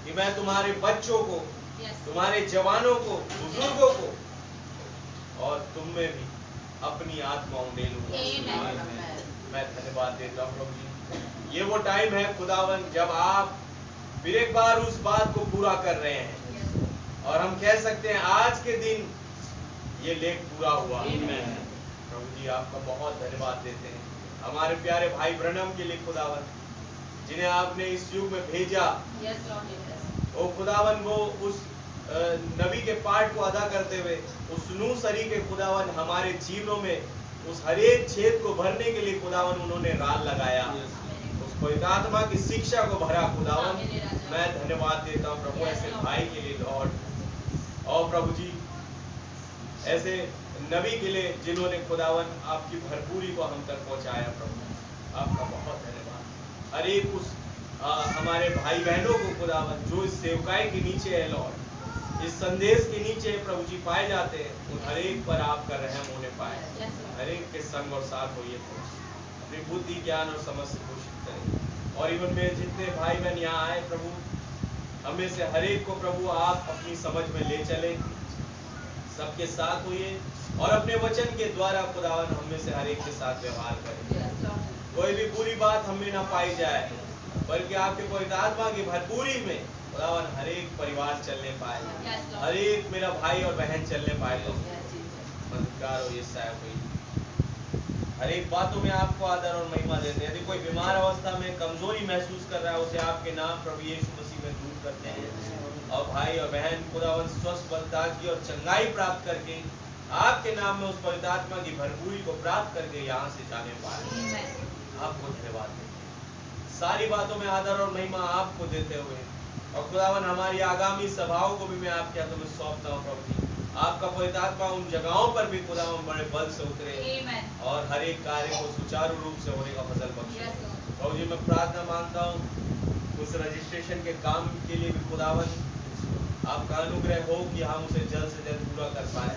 कि मैं तुम्हारे बच्चों को, तुम्हारे जवानों को, बुजुर्गों को और तुम में भी अपनी आत्मा ले लूंगा। मैं धन्यवाद देता हूँ प्रभु जी। ये वो टाइम है खुदावन जब आप फिर एक बार उस बात को पूरा कर रहे हैं और हम कह सकते हैं आज के दिन ये लेख पूरा हुआ। प्रभु जी आपका बहुत धन्यवाद देते हैं हमारे प्यारे भाई ब्रनम के लिए खुदावन, जिन्हें आपने इस युग में भेजा। ओ खुदावन वो उस नबी के पाठ को अदा करते हुए उस नूह सरी के खुदावन हमारे जीवनों में उस हरेक छेद को भरने के लिए खुदावन उन्होंने राल लगाया, उस पवित्र आत्मा की शिक्षा को भरा खुदावन। मैं धन्यवाद देता हूँ प्रभु ऐसे भाई के लिए लॉर्ड, और प्रभु जी ऐसे नबी के लिए जिन्होंने खुदावन आपकी भरपूरी को हम तक पहुँचाया। प्रभु आपका बहुत धन्यवाद। हर एक उस हमारे भाई बहनों को खुदावन जो इस सेवकाई के नीचे है लॉर्ड, इस संदेश के नीचे प्रभु जी पाए जाते हैं, उन हर एक पर आपका रहम होने पाए, हर एक के संग और साथ होइए अपनी बुद्धि ज्ञान और समझ से पोषित करें। और इवन में जितने भाई बहन यहाँ आए प्रभु, हमें से हर एक को प्रभु आप अपनी समझ में ले चले, सबके साथ होइए और अपने वचन के द्वारा खुदावन हमें से हर एक के साथ व्यवहार करें। कोई भी बुरी बात हमें ना पाई जाए, बल्कि आपके पवित्र आत्मा की भरपूरी में खुदावन हर एक परिवार चलने पाए, हर एक मेरा भाई और बहन चलने पाए। तो मददगार हो ये साहब हुई हर एक बातों में आपको आदर और महिमा देते हैं। यदि कोई बीमार अवस्था में कमजोरी महसूस कर रहा है, उसे आपके नाम प्रभु यीशु मसीह में दूर करते हैं। और भाई और बहन खुदावन स्वस्थ बलता की और चंगाई प्राप्त करके आपके नाम में उस पवित्र आत्मा की भरपूरी को प्राप्त करके यहाँ से जाने पाए। आपको धन्यवाद देते हैं, सारी बातों में आदर और महिमा आपको देते हुए। और खुदावन हमारी आगामी सभाओं को भी मैं आपके हाथों में सौंपता हूँ प्रभु जी। आपका पवित्र आत्मा उन जगहों पर भी खुदावन बड़े बल से उतरे और हर एक कार्य को सुचारू रूप से होने का फजल बख्शे। प्रभु जी मैं प्रार्थना मांगता हूँ उस रजिस्ट्रेशन के काम के लिए भी खुदावन आपका अनुग्रह हो कि हम उसे जल्द से जल्द पूरा कर पाए।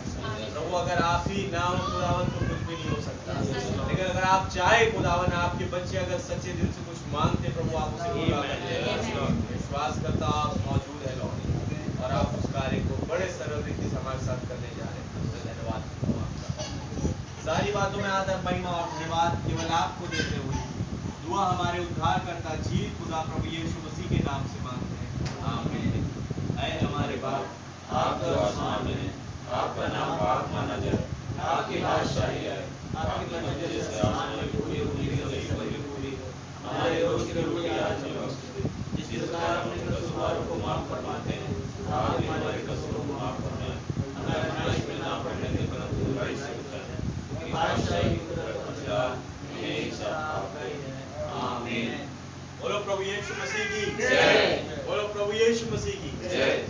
प्रभु अगर आप ही ना हो खुदावन तो कुछ भी नहीं हो सकता, लेकिन अगर आप चाहे खुदावन, आपके बच्चे अगर सच्चे दिल से कुछ मांगते प्रभु आप उसे पूरा करते। विश्वास करता आप मौजूद है लॉर्ड और आप उस कार्य को बड़े सरल रीति से हमारे साथ करने जा रहे हैं। धन्यवाद आपका। सारी बातों में आदर महिमा और धन्यवाद केवल आपको देते हुए दुआ हमारे उद्धार करता जी खुदा प्रभु यीशु मसीह के नाम से मांगते हैं, आमीन। ऐ हमारे बाप, आपका आसमान में, आपका नाम पाक माना जाए, आपकी बादशाही यीशु मसीह की जय। बोलो प्रभु यीशु मसीह की जय।